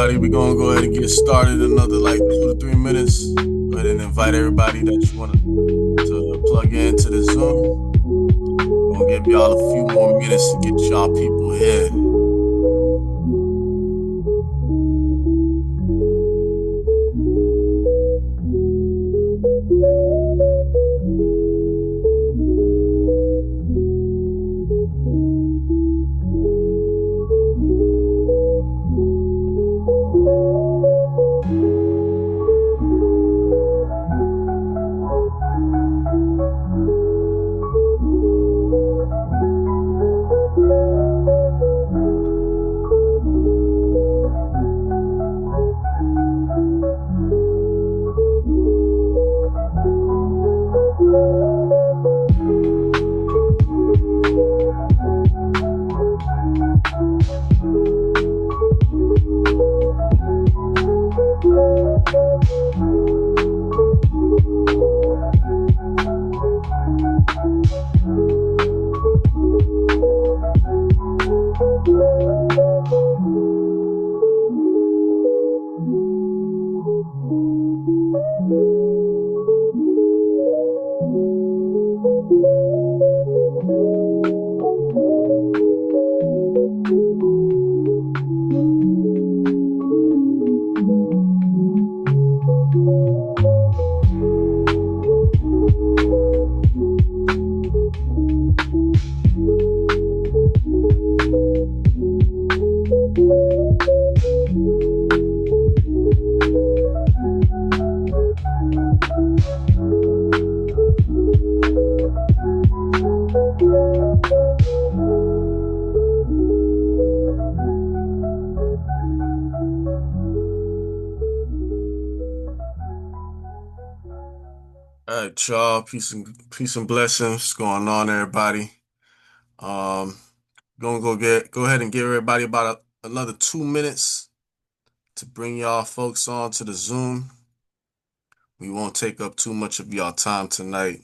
everybody. We're gonna go ahead and get started in another like 2 to 3 minutes. Go ahead and invite everybody that you want to plug into the Zoom. We're gonna give y'all a few more minutes to get y'all people here. All right, y'all. Peace and blessings. What's going on, everybody? Gonna go ahead and give everybody about another 2 minutes to bring y'all folks on to the Zoom. We won't take up too much of y'all time tonight.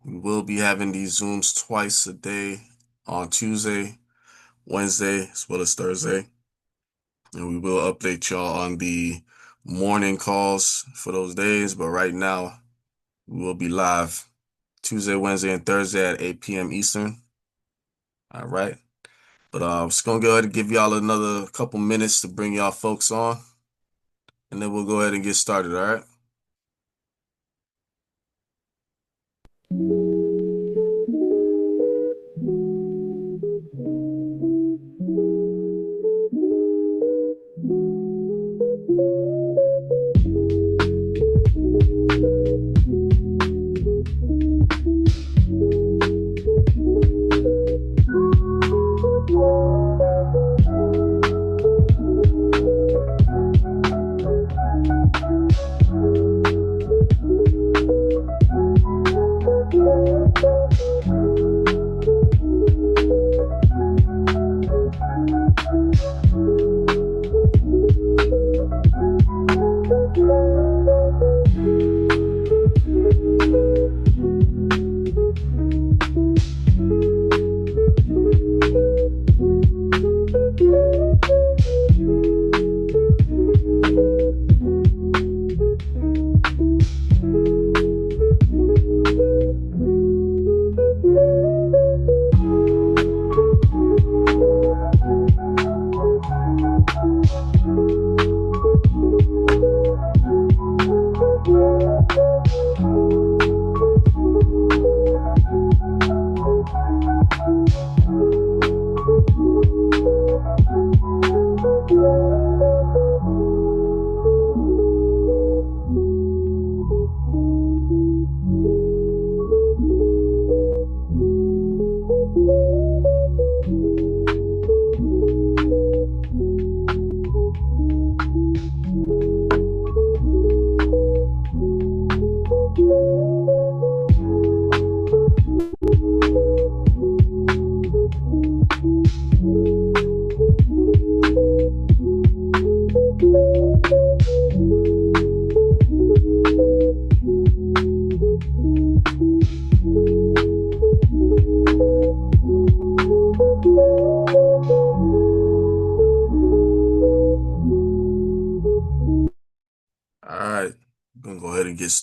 We will be having these Zooms twice a day on Tuesday, Wednesday, as well as Thursday. And we will update y'all on the morning calls for those days. But right now, we will be live Tuesday, Wednesday, and Thursday at 8 p.m. Eastern. All right. But I'm just going to go ahead and give y'all another couple minutes to bring y'all folks on. And then we'll go ahead and get started, all right?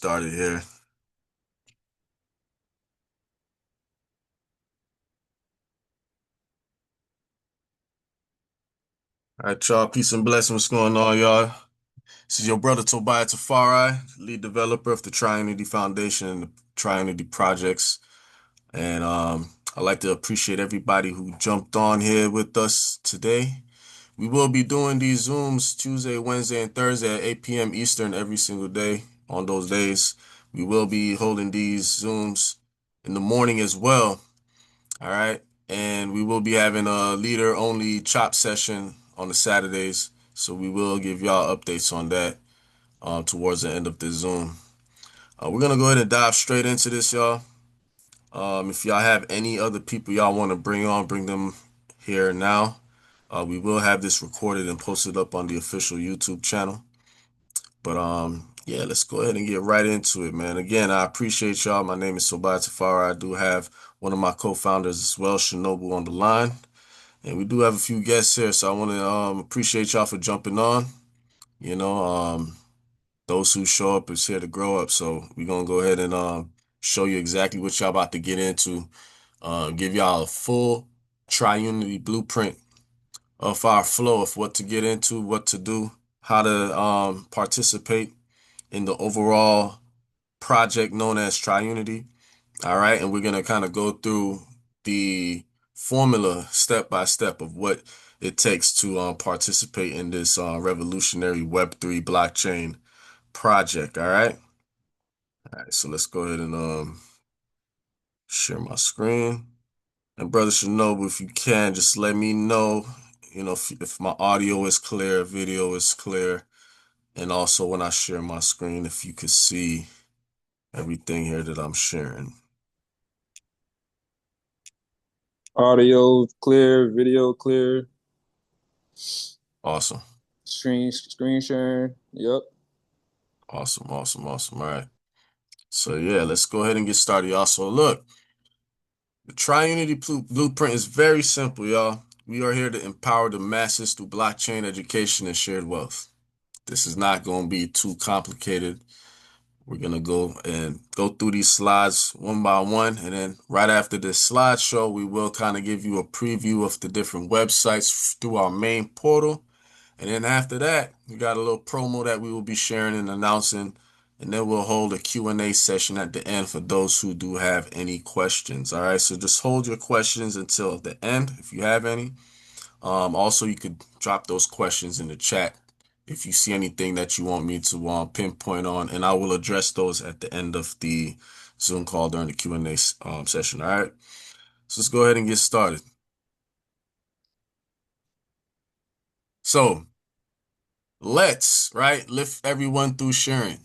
started here. All right, y'all. Peace and blessings. What's going on, y'all? This is your brother Tobiah Tafari, lead developer of the TryUnity Foundation and the TryUnity projects. And I'd like to appreciate everybody who jumped on here with us today. We will be doing these Zooms Tuesday, Wednesday, and Thursday at 8 p.m. Eastern every single day. On those days, we will be holding these Zooms in the morning as well. All right. And we will be having a leader only chop session on the Saturdays. So we will give y'all updates on that towards the end of the Zoom. We're going to go ahead and dive straight into this, y'all. If y'all have any other people y'all want to bring on, bring them here now. We will have this recorded and posted up on the official YouTube channel. But yeah, let's go ahead and get right into it, man. Again, I appreciate y'all. My name is Tobiah Tafari. I do have one of my co-founders as well, Shinobu, on the line. And we do have a few guests here, so I want to appreciate y'all for jumping on. You know, those who show up is here to grow up. So we're gonna go ahead and show you exactly what y'all about to get into. Give y'all a full TryUnity blueprint of our flow of what to get into, what to do, how to participate in the overall project known as TryUnity. All right, and we're gonna kind of go through the formula step by step of what it takes to participate in this revolutionary Web3 blockchain project. All right. So let's go ahead and share my screen. And brother Shinobu, if you can, just let me know, if my audio is clear, video is clear, and also when I share my screen, if you could see everything here that I'm sharing. Audio clear, video clear, Awesome. screen sharing. Yep. Awesome. All right. So yeah, let's go ahead and get started, y'all. So look, the TryUnity Blueprint is very simple, y'all. We are here to empower the masses through blockchain education and shared wealth. This is not going to be too complicated. We're going to go through these slides one by one. And then right after this slideshow, we will kind of give you a preview of the different websites through our main portal. And then after that, we got a little promo that we will be sharing and announcing. And then we'll hold a Q&A session at the end for those who do have any questions. All right, so just hold your questions until the end if you have any. Also, you could drop those questions in the chat if you see anything that you want me to pinpoint on, and I will address those at the end of the Zoom call during the Q&A session. All right, so let's go ahead and get started. So let's lift everyone through sharing.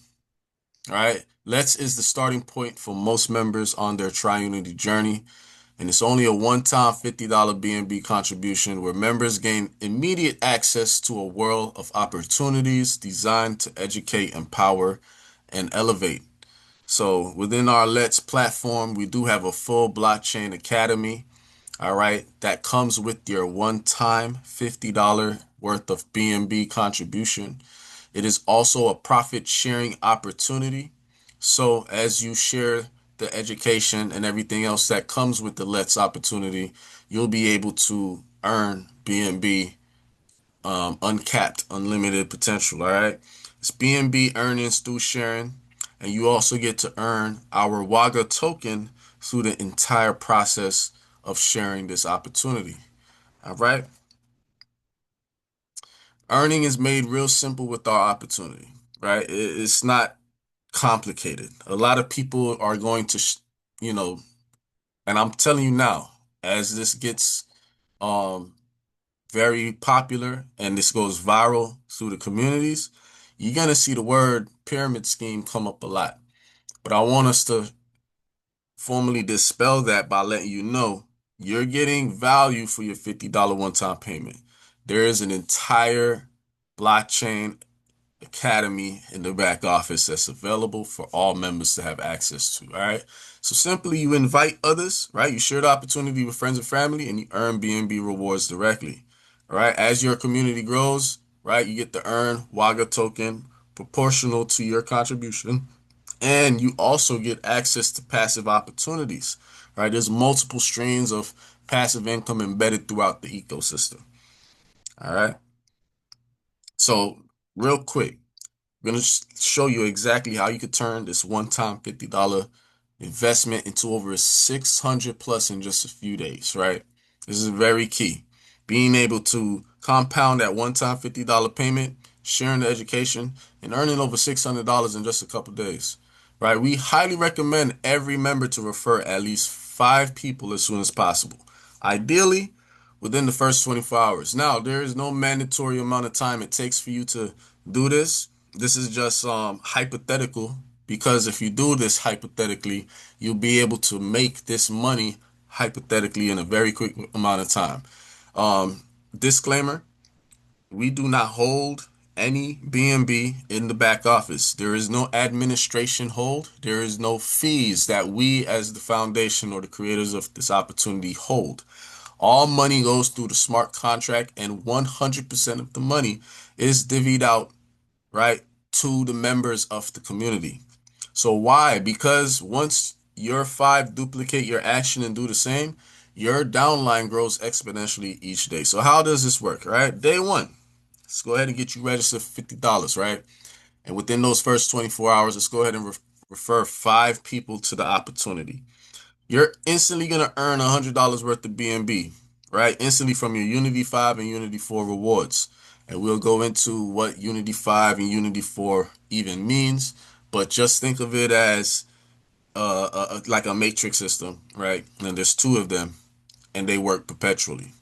All right, Let's is the starting point for most members on their TryUnity journey. And it's only a one-time $50 BNB contribution where members gain immediate access to a world of opportunities designed to educate, empower, and elevate. So within our Let's platform, we do have a full blockchain academy, all right, that comes with your one-time $50 worth of BNB contribution. It is also a profit sharing opportunity. So as you share the education and everything else that comes with the Let's opportunity, you'll be able to earn BNB, uncapped, unlimited potential. All right. It's BNB earnings through sharing. And you also get to earn our WAGA token through the entire process of sharing this opportunity. All right. Earning is made real simple with our opportunity, right? It's not complicated. A lot of people are going to, you know, and I'm telling you now, as this gets very popular and this goes viral through the communities, you're going to see the word pyramid scheme come up a lot. But I want us to formally dispel that by letting you know you're getting value for your $50 one-time payment. There is an entire blockchain academy in the back office that's available for all members to have access to. All right. So simply you invite others, right? You share the opportunity with friends and family and you earn BNB rewards directly. All right. As your community grows, right, you get to earn WAGA token proportional to your contribution. And you also get access to passive opportunities, right? There's multiple streams of passive income embedded throughout the ecosystem. All right. So real quick, I'm going to show you exactly how you could turn this one-time $50 investment into over 600 plus in just a few days, right? This is very key. Being able to compound that one-time $50 payment, sharing the education, and earning over $600 in just a couple days, right? We highly recommend every member to refer at least 5 people as soon as possible. Ideally, within the first 24 hours. Now, there is no mandatory amount of time it takes for you to do this. This is just hypothetical, because if you do this hypothetically, you'll be able to make this money hypothetically in a very quick amount of time. Disclaimer, we do not hold any BNB in the back office. There is no administration hold. There is no fees that we as the foundation or the creators of this opportunity hold. All money goes through the smart contract, and 100% of the money is divvied out, right, to the members of the community. So why? Because once your 5 duplicate your action and do the same, your downline grows exponentially each day. So how does this work, right? Day one, let's go ahead and get you registered for $50, right? And within those first 24 hours, let's go ahead and refer 5 people to the opportunity. You're instantly going to earn $100 worth of BNB, right? Instantly from your Unity 5 and Unity 4 rewards. And we'll go into what Unity 5 and Unity 4 even means, but just think of it as like a matrix system, right? And there's 2 of them, and they work perpetually.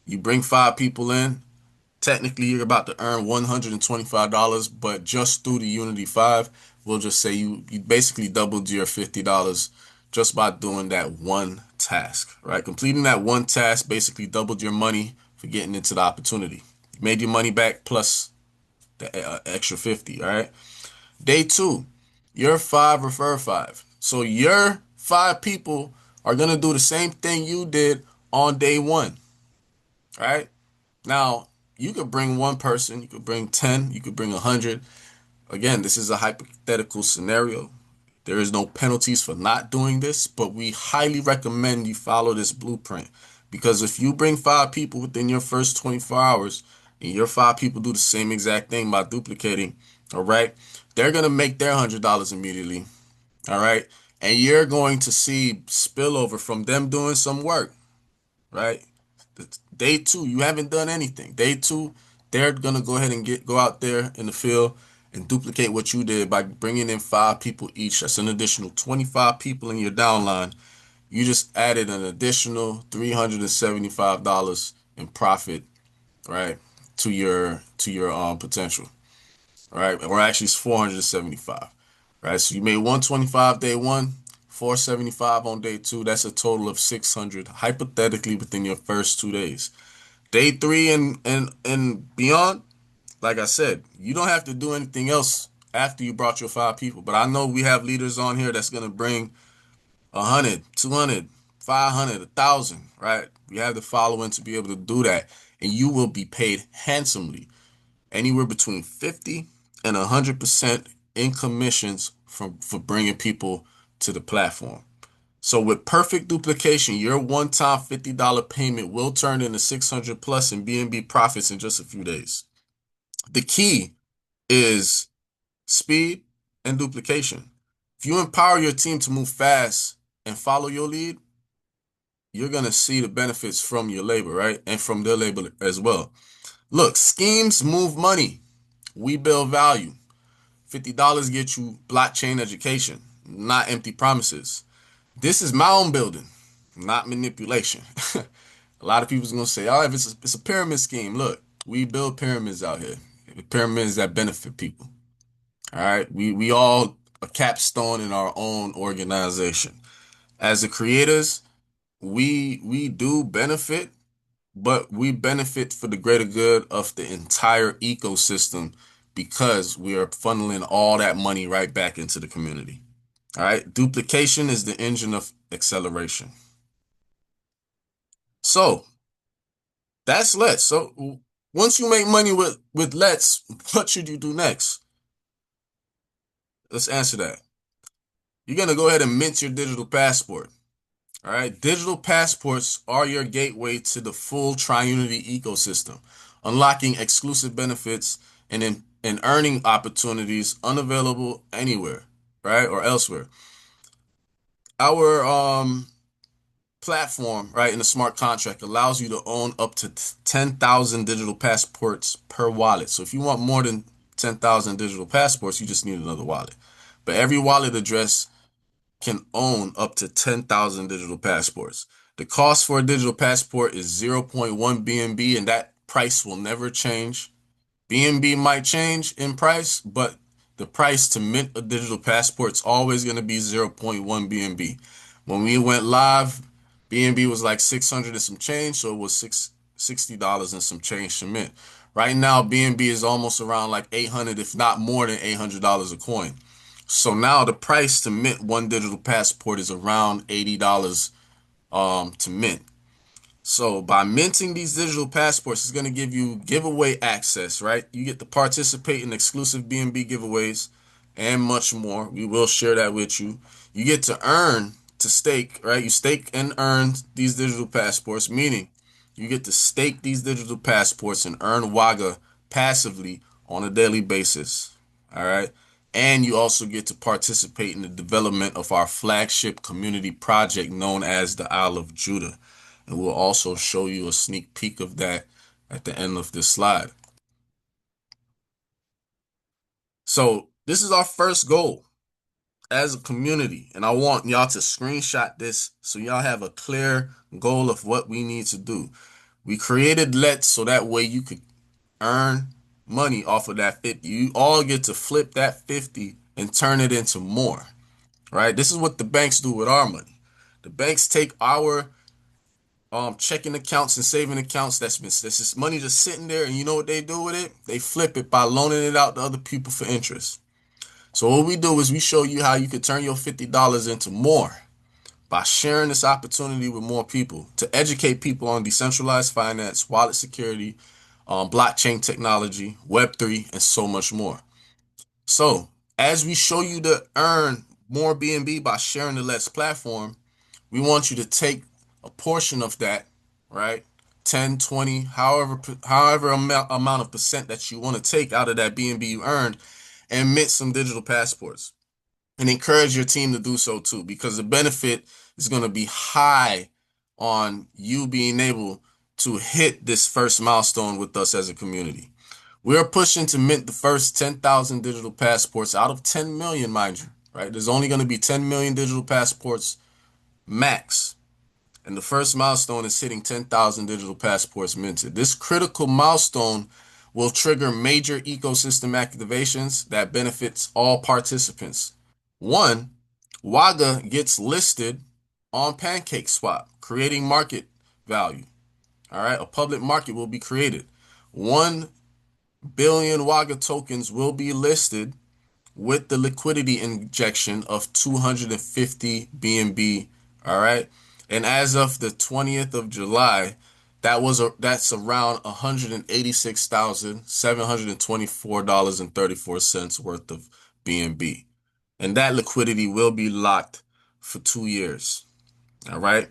You bring 5 people in, technically you're about to earn $125, but just through the Unity 5, we'll just say you basically doubled your $50 just by doing that one task, right? Completing that one task basically doubled your money for getting into the opportunity. You made your money back plus the extra 50, all right? Day two, your 5 refer 5. So your 5 people are going to do the same thing you did on day one, right? Now, you could bring one person, you could bring 10, you could bring 100. Again, this is a hypothetical scenario. There is no penalties for not doing this, but we highly recommend you follow this blueprint, because if you bring 5 people within your first 24 hours and your 5 people do the same exact thing by duplicating, all right, they're going to make their $100 immediately, all right, and you're going to see spillover from them doing some work, right? Day two, you haven't done anything. Day two, they're gonna go ahead and go out there in the field and duplicate what you did by bringing in 5 people each. That's an additional 25 people in your downline. You just added an additional $375 in profit, right, to your potential, right? Or actually, it's 475, right? So you made 125 day one, 475 on day two. That's a total of 600 hypothetically within your first 2 days. Day three and beyond, like I said, you don't have to do anything else after you brought your 5 people. But I know we have leaders on here that's gonna bring 100, 200, 500, 1,000, right? We have the following to be able to do that, and you will be paid handsomely, anywhere between 50 and 100% in commissions for bringing people to the platform. So with perfect duplication, your one-time $50 payment will turn into 600 plus in BNB profits in just a few days. The key is speed and duplication. If you empower your team to move fast and follow your lead, you're going to see the benefits from your labor, right? And from their labor as well. Look, schemes move money. We build value. $50 get you blockchain education, not empty promises. This is mound building, not manipulation. A lot of people's gonna say, "Oh, if it's a pyramid scheme." Look, we build pyramids out here, pyramids that benefit people. All right, we all a capstone in our own organization. As the creators, we do benefit, but we benefit for the greater good of the entire ecosystem, because we are funneling all that money right back into the community. All right, duplication is the engine of acceleration. So that's Let's. So once you make money with Let's, what should you do next? Let's answer that. you're gonna go ahead and mint your digital passport. All right. Digital passports are your gateway to the full TryUnity ecosystem, unlocking exclusive benefits and earning opportunities unavailable anywhere, right? Or elsewhere. Our platform, right, in the smart contract allows you to own up to 10,000 digital passports per wallet. So if you want more than 10,000 digital passports, you just need another wallet. But every wallet address can own up to 10,000 digital passports. The cost for a digital passport is zero point 0.1 BNB, and that price will never change. BNB might change in price, but the price to mint a digital passport is always going to be zero point 0.1 BNB. When we went live, BNB was like 600 and some change, so it was $60 and some change to mint. Right now, BNB is almost around like 800, if not more than $800 a coin. So now the price to mint one digital passport is around $80 to mint. So by minting these digital passports, it's going to give you giveaway access, right? You get to participate in exclusive BNB giveaways and much more. We will share that with you. You get to earn to stake, right? You stake and earn these digital passports, meaning you get to stake these digital passports and earn WAGA passively on a daily basis. All right. And you also get to participate in the development of our flagship community project known as the Isle of Judah. And we'll also show you a sneak peek of that at the end of this slide. So this is our first goal as a community. And I want y'all to screenshot this so y'all have a clear goal of what we need to do. We created Let's so that way you could earn money off of that 50. You all get to flip that 50 and turn it into more, right? This is what the banks do with our money. The banks take our checking accounts and saving accounts that's just money just sitting there, and you know what they do with it? They flip it by loaning it out to other people for interest. So what we do is we show you how you could turn your $50 into more by sharing this opportunity with more people to educate people on decentralized finance, wallet security, blockchain technology, Web3, and so much more. So as we show you to earn more BNB by sharing the Let's platform, we want you to take a portion of that, right? 10, 20, however amount of percent that you want to take out of that BNB you earned and mint some digital passports. And encourage your team to do so too, because the benefit is going to be high on you being able to hit this first milestone with us as a community. We're pushing to mint the first 10,000 digital passports out of 10 million, mind you, right? There's only going to be 10 million digital passports max. And the first milestone is hitting 10,000 digital passports minted. This critical milestone will trigger major ecosystem activations that benefits all participants. One, WAGA gets listed on PancakeSwap, creating market value. All right, a public market will be created. 1 billion WAGA tokens will be listed with the liquidity injection of 250 BNB. All right. And as of the 20th of July, that's around $186,724.34 worth of BNB. And that liquidity will be locked for 2 years. All right.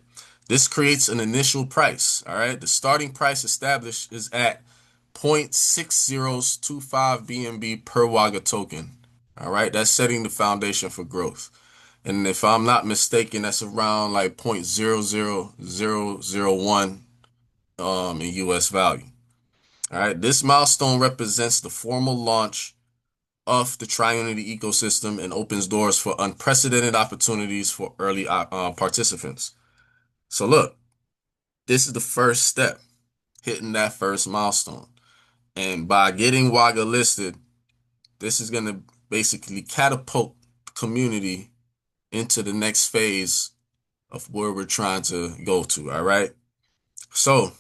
This creates an initial price. All right. The starting price established is at 0.6025 BNB per WAGA token. All right. That's setting the foundation for growth. And if I'm not mistaken, that's around like 0.00001 in US value. All right. This milestone represents the formal launch of the TryUnity ecosystem and opens doors for unprecedented opportunities for early participants. So look, this is the first step, hitting that first milestone. And by getting WAGA listed, this is going to basically catapult the community into the next phase of where we're trying to go to. All right. So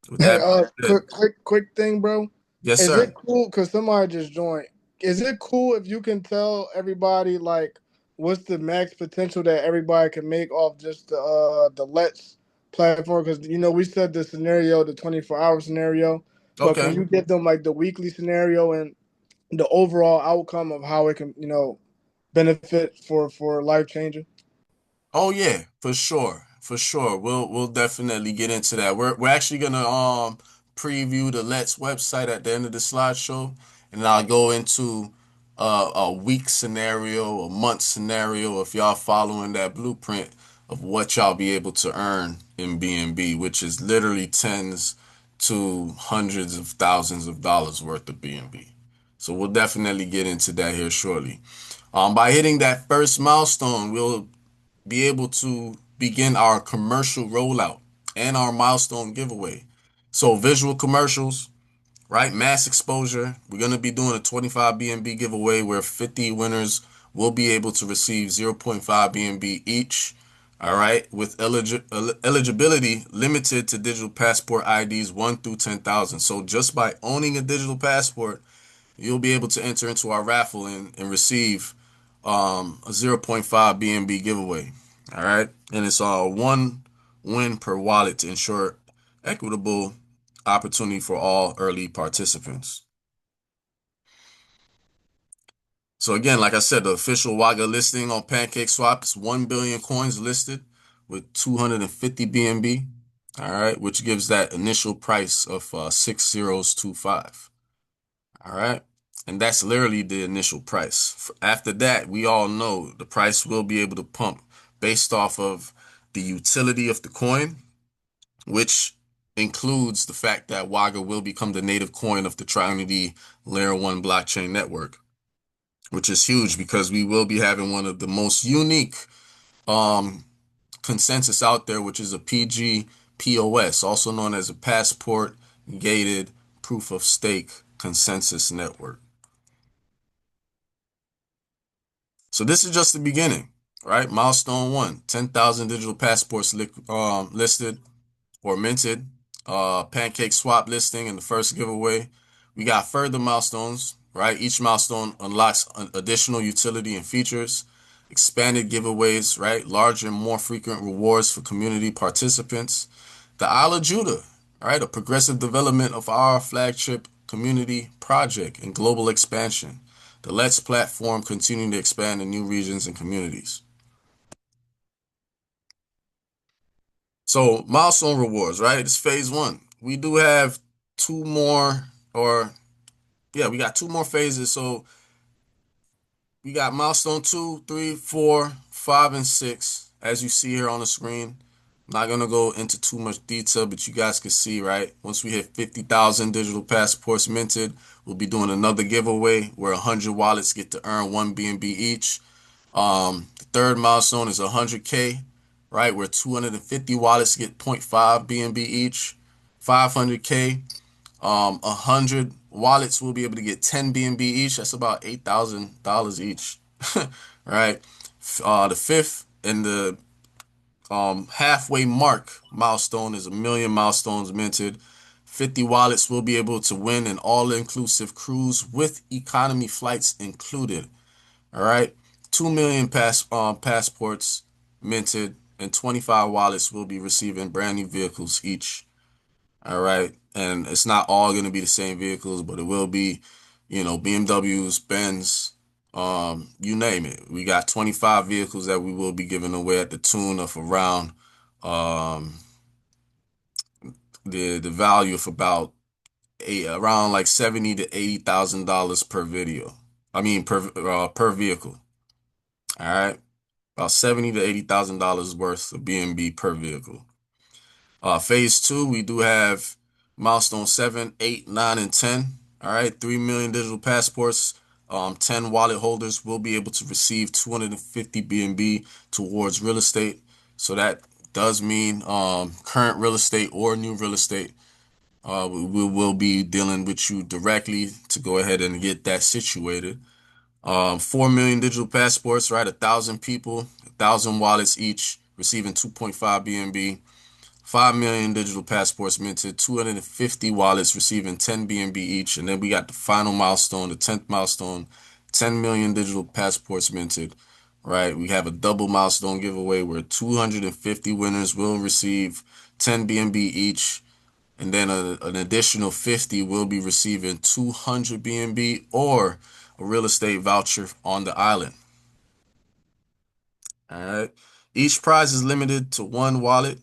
with Hey, that being said, quick thing, bro. yes, Is sir. it cool? Because somebody just joined. Is it cool if you can tell everybody like what's the max potential that everybody can make off just the Let's platform? Because we said the scenario, the 24-hour scenario, but can Okay. you give them like the weekly scenario and the overall outcome of how it can benefit for life changing? Oh yeah, for sure. For sure. We'll definitely get into that. We're actually gonna preview the Let's website at the end of the slideshow, and then I'll go into a week scenario, a month scenario, if y'all following that blueprint of what y'all be able to earn in BNB, which is literally tens to hundreds of thousands of dollars worth of BNB. So we'll definitely get into that here shortly. By hitting that first milestone, we'll be able to begin our commercial rollout and our milestone giveaway. So visual commercials, right? Mass exposure. We're going to be doing a 25 BNB giveaway where 50 winners will be able to receive zero point 0.5 BNB each. All right. With eligibility limited to digital passport IDs 1 through 10,000. So just by owning a digital passport, you'll be able to enter into our raffle and receive a zero point 0.5 BNB giveaway. All right. And it's one win per wallet to ensure equitable opportunity for all early participants. So again, like I said, the official Waga listing on PancakeSwap is 1 billion coins listed with 250 BNB. All right. Which gives that initial price of 6025. All right. And that's literally the initial price. After that, we all know the price will be able to pump based off of the utility of the coin, which includes the fact that Waga will become the native coin of the TryUnity Layer 1 blockchain network, which is huge because we will be having one of the most unique consensus out there, which is a PG POS, also known as a passport gated proof of stake consensus network. So this is just the beginning, right? Milestone 1, 10,000 digital passports listed or minted. Pancake swap listing in the first giveaway. We got further milestones, right? Each milestone unlocks additional utility and features. Expanded giveaways, right? Larger and more frequent rewards for community participants. The Isle of Judah, right? A progressive development of our flagship community project and global expansion. The Let's platform continuing to expand in new regions and communities. So milestone rewards, right? It's phase 1. We do have two more, we got two more phases. So we got milestone 2, 3, 4, 5, and 6, as you see here on the screen. I'm not gonna go into too much detail, but you guys can see, right? Once we hit 50,000 digital passports minted, we'll be doing another giveaway where 100 wallets get to earn 1 BNB each. The third milestone is 100K, right? Where 250 wallets get 0.5 BNB each. 500K, 100 wallets will be able to get 10 BNB each. That's about $8,000 each, right? The fifth and the halfway mark milestone is 1,000,000 milestones minted. 50 wallets will be able to win an all-inclusive cruise with economy flights included. All right. 2 million passports minted and 25 wallets will be receiving brand new vehicles each. All right. And it's not all going to be the same vehicles, but it will be, BMWs, Benz, you name it. We got 25 vehicles that we will be giving away at the tune of around um, the value of about around like 70 to $80,000 per video. I mean per vehicle. All right. About 70 to $80,000 worth of BNB per vehicle. Phase 2, we do have milestone 7, 8, 9, and 10. All right, 3 million digital passports. 10 wallet holders will be able to receive 250 BNB towards real estate. So that does mean current real estate or new real estate. We will be dealing with you directly to go ahead and get that situated. 4 million digital passports, right? 1,000 people, 1,000 wallets each, receiving 2.5 BNB. 5 million digital passports minted, 250 wallets receiving 10 BNB each. And then we got the final milestone, the 10th milestone, 10 million digital passports minted, right? We have a double milestone giveaway where 250 winners will receive 10 BNB each. And then an additional 50 will be receiving 200 BNB or a real estate voucher on the island. All right. Each prize is limited to one wallet.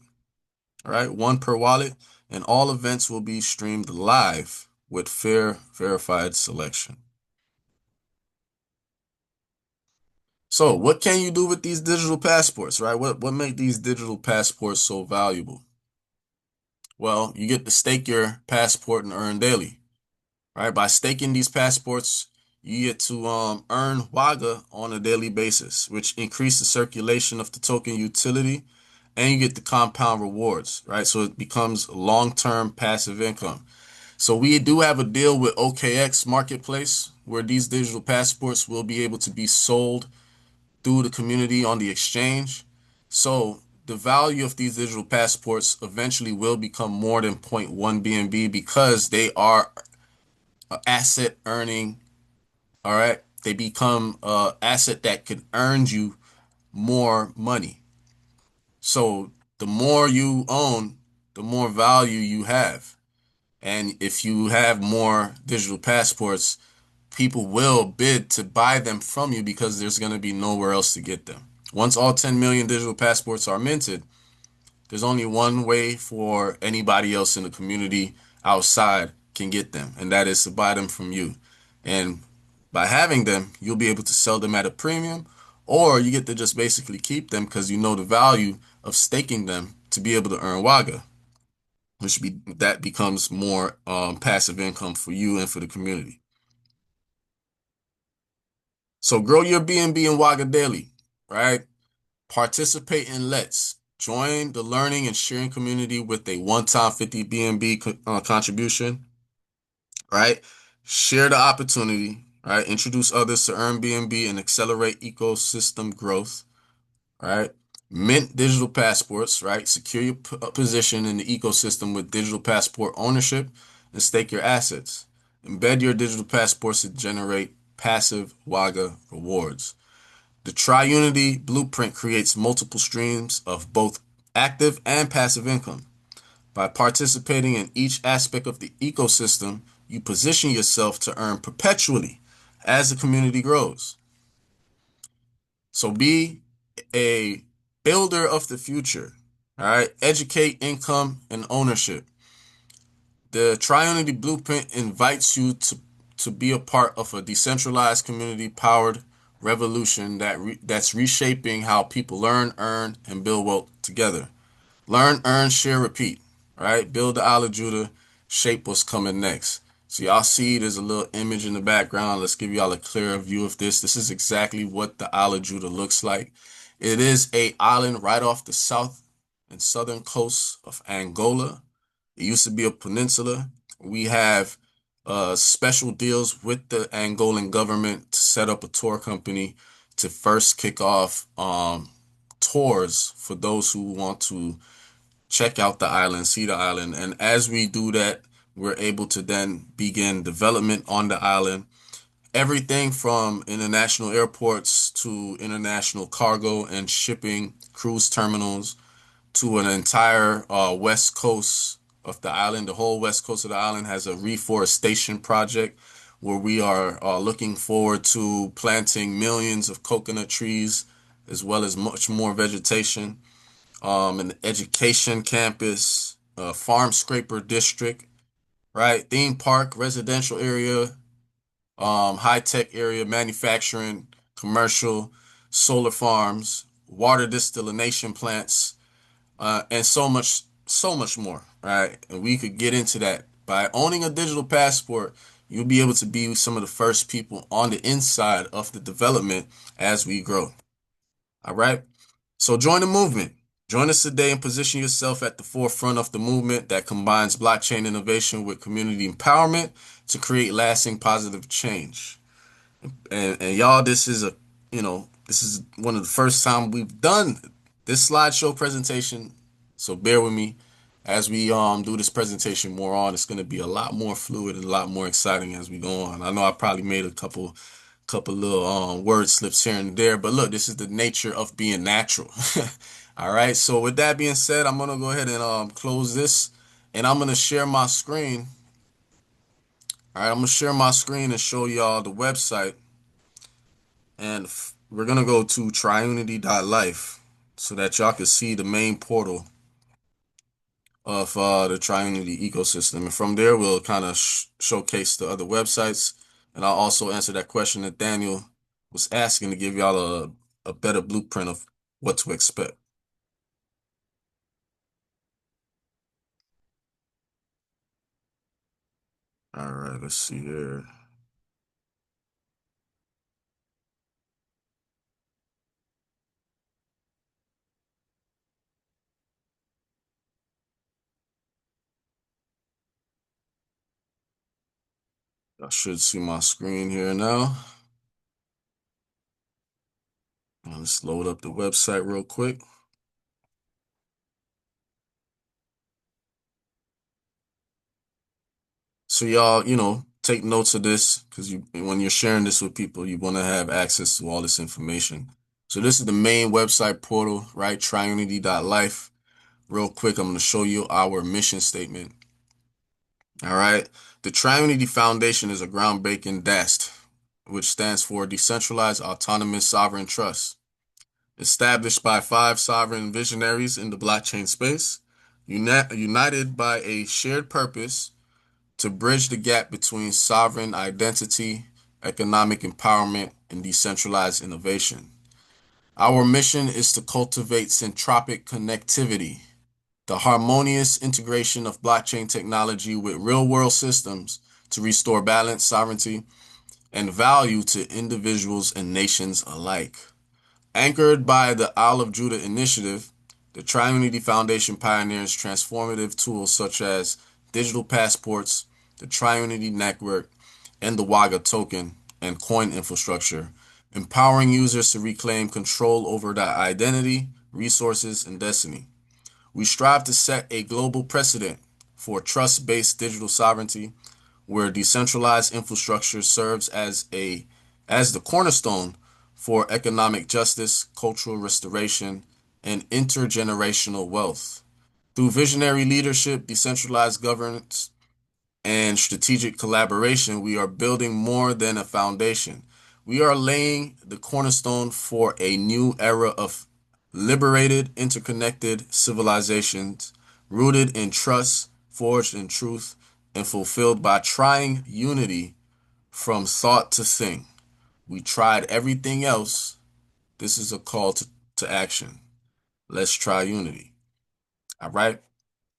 All right, one per wallet, and all events will be streamed live with fair, verified selection. So, what can you do with these digital passports, right? What make these digital passports so valuable? Well, you get to stake your passport and earn daily, right? By staking these passports, you get to earn WAGA on a daily basis, which increases circulation of the token utility, and you get the compound rewards, right? So it becomes long-term passive income. So we do have a deal with OKX Marketplace where these digital passports will be able to be sold through the community on the exchange. So the value of these digital passports eventually will become more than zero point 0.1 BNB because they are asset earning. All right. They become an asset that could earn you more money. So the more you own, the more value you have. And if you have more digital passports, people will bid to buy them from you because there's going to be nowhere else to get them. Once all 10 million digital passports are minted, there's only one way for anybody else in the community outside can get them, and that is to buy them from you. And by having them, you'll be able to sell them at a premium, or you get to just basically keep them because you know the value of staking them to be able to earn WAGA, that becomes more passive income for you and for the community. So grow your BNB and WAGA daily, right? Participate in Let's. Join the learning and sharing community with a one-time 50 BNB contribution, right? Share the opportunity, right? Introduce others to earn BNB and accelerate ecosystem growth, right? Mint digital passports, right? Secure your position in the ecosystem with digital passport ownership and stake your assets. Embed your digital passports to generate passive WAGA rewards. The TryUnity Blueprint creates multiple streams of both active and passive income. By participating in each aspect of the ecosystem, you position yourself to earn perpetually as the community grows. So be a builder of the future. All right. Educate, income, and ownership. The TryUnity Blueprint invites you to be a part of a decentralized community powered revolution that's reshaping how people learn, earn, and build wealth together. Learn, earn, share, repeat. Right? Build the Isle of Judah, shape what's coming next. So y'all see there's a little image in the background. Let's give y'all a clearer view of this. This is exactly what the Isle of Judah looks like. It is a island right off the south and southern coast of Angola. It used to be a peninsula. We have special deals with the Angolan government to set up a tour company to first kick off tours for those who want to check out the island, see the island. And as we do that, we're able to then begin development on the island. Everything from international airports to international cargo and shipping, cruise terminals, to an entire west coast of the island. The whole west coast of the island has a reforestation project where we are looking forward to planting millions of coconut trees as well as much more vegetation. An education campus, farm scraper district, right? Theme park, residential area, high tech area, manufacturing, commercial, solar farms, water distillation plants, and so much more, right? And we could get into that. By owning a digital passport, you'll be able to be some of the first people on the inside of the development as we grow. All right. So join the movement. Join us today and position yourself at the forefront of the movement that combines blockchain innovation with community empowerment to create lasting positive change. And y'all, this is one of the first time we've done this slideshow presentation. So bear with me as we do this presentation more on. It's gonna be a lot more fluid and a lot more exciting as we go on. I know I probably made a couple little word slips here and there, but look, this is the nature of being natural. All right. So with that being said, I'm gonna go ahead and close this, and I'm gonna share my screen. All right, I'm gonna share my screen and show y'all the website. And we're gonna go to TryUnity.life so that y'all can see the main portal of the TryUnity ecosystem. And from there, we'll kind of showcase the other websites. And I'll also answer that question that Daniel was asking to give y'all a better blueprint of what to expect. All right, let's see here. I should see my screen here now. Let's load up the website real quick. So y'all, take notes of this because when you're sharing this with people, you want to have access to all this information. So this is the main website portal, right? TryUnity.life. Real quick, I'm going to show you our mission statement. All right. The TryUnity Foundation is a groundbreaking DAST, which stands for Decentralized Autonomous Sovereign Trust. Established by 5 sovereign visionaries in the blockchain space, united by a shared purpose to bridge the gap between sovereign identity, economic empowerment, and decentralized innovation. Our mission is to cultivate centropic connectivity, the harmonious integration of blockchain technology with real-world systems to restore balance, sovereignty, and value to individuals and nations alike. Anchored by the Isle of Judah initiative, the TryUnity Foundation pioneers transformative tools such as digital passports, the TryUnity network, and the WAGA token and coin infrastructure, empowering users to reclaim control over their identity, resources, and destiny. We strive to set a global precedent for trust-based digital sovereignty, where decentralized infrastructure serves as the cornerstone for economic justice, cultural restoration, and intergenerational wealth. Through visionary leadership, decentralized governance, and strategic collaboration, we are building more than a foundation. We are laying the cornerstone for a new era of liberated, interconnected civilizations rooted in trust, forged in truth, and fulfilled by trying unity from thought to thing. We tried everything else. This is a call to action. Let's try unity. All right.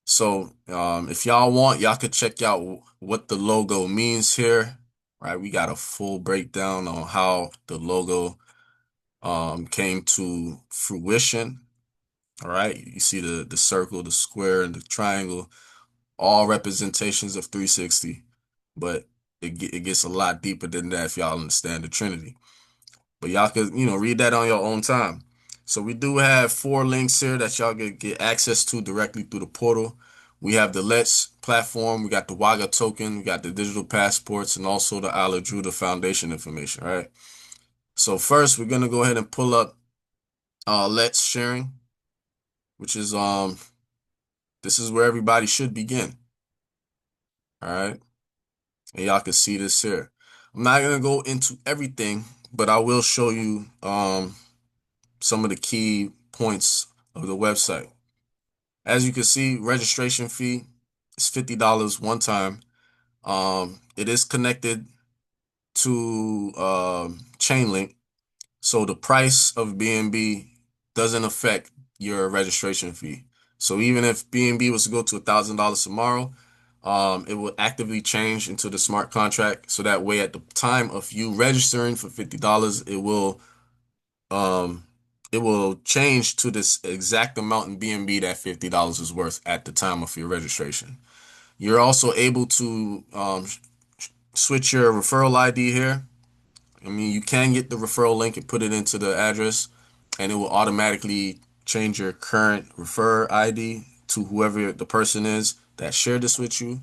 So if y'all want, y'all could check out what the logo means here, right? We got a full breakdown on how the logo came to fruition. All right. You see the circle, the square, and the triangle, all representations of 360, but it gets a lot deeper than that if y'all understand the Trinity. But y'all could, read that on your own time. So we do have 4 links here that y'all can get access to directly through the portal. We have the Let's platform, we got the WAGA token, we got the digital passports, and also the Ala Judah Foundation information, right? So first, we're gonna go ahead and pull up Let's sharing, which is this is where everybody should begin. All right, and y'all can see this here. I'm not gonna go into everything, but I will show you some of the key points of the website. As you can see, registration fee is $50 one time. It is connected to Chainlink, so the price of BNB doesn't affect your registration fee. So even if BNB was to go to $1,000 tomorrow, it will actively change into the smart contract. So that way, at the time of you registering for $50, um, it will change to this exact amount in BNB that $50 is worth at the time of your registration. You're also able to switch your referral ID here. I mean, you can get the referral link and put it into the address, and it will automatically change your current refer ID to whoever the person is that shared this with you.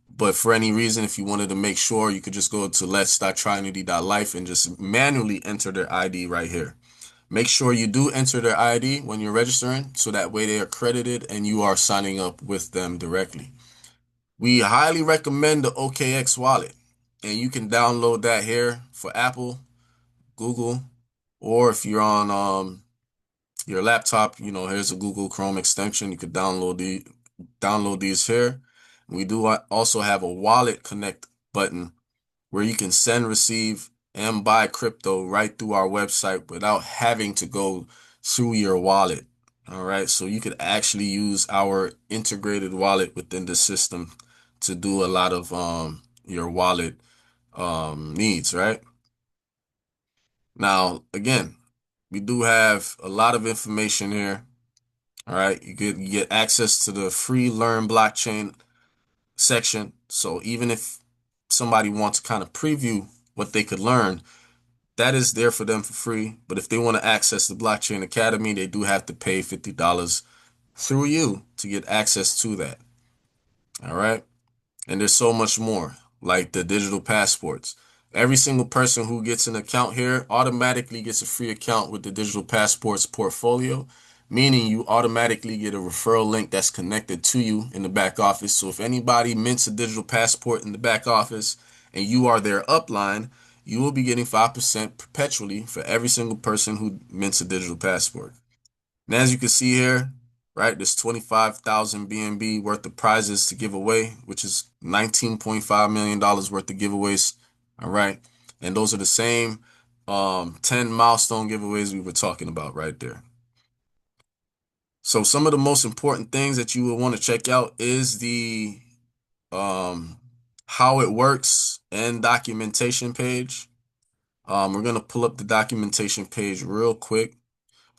But for any reason, if you wanted to make sure, you could just go to let's.tryunity.life and just manually enter their ID right here. Make sure you do enter their ID when you're registering, so that way they are credited and you are signing up with them directly. We highly recommend the OKX wallet, and you can download that here for Apple, Google, Or if you're on your laptop, here's a Google Chrome extension. You could download these here. We do also have a wallet connect button where you can send, receive, and buy crypto right through our website without having to go through your wallet. All right. So you could actually use our integrated wallet within the system to do a lot of your wallet needs, right? Now, again, we do have a lot of information here. All right. You get access to the free learn blockchain section. So even if somebody wants to kind of preview what they could learn, that is there for them for free. But if they want to access the Blockchain Academy, they do have to pay $50 through you to get access to that. All right. And there's so much more, like the digital passports. Every single person who gets an account here automatically gets a free account with the digital passports portfolio, meaning you automatically get a referral link that's connected to you in the back office. So if anybody mints a digital passport in the back office and you are their upline, you will be getting 5% perpetually for every single person who mints a digital passport. And as you can see here, right, there's 25,000 BNB worth of prizes to give away, which is $19.5 million worth of giveaways. All right. And those are the same 10 milestone giveaways we were talking about right there. So some of the most important things that you will want to check out is the how it works and documentation page. We're going to pull up the documentation page real quick.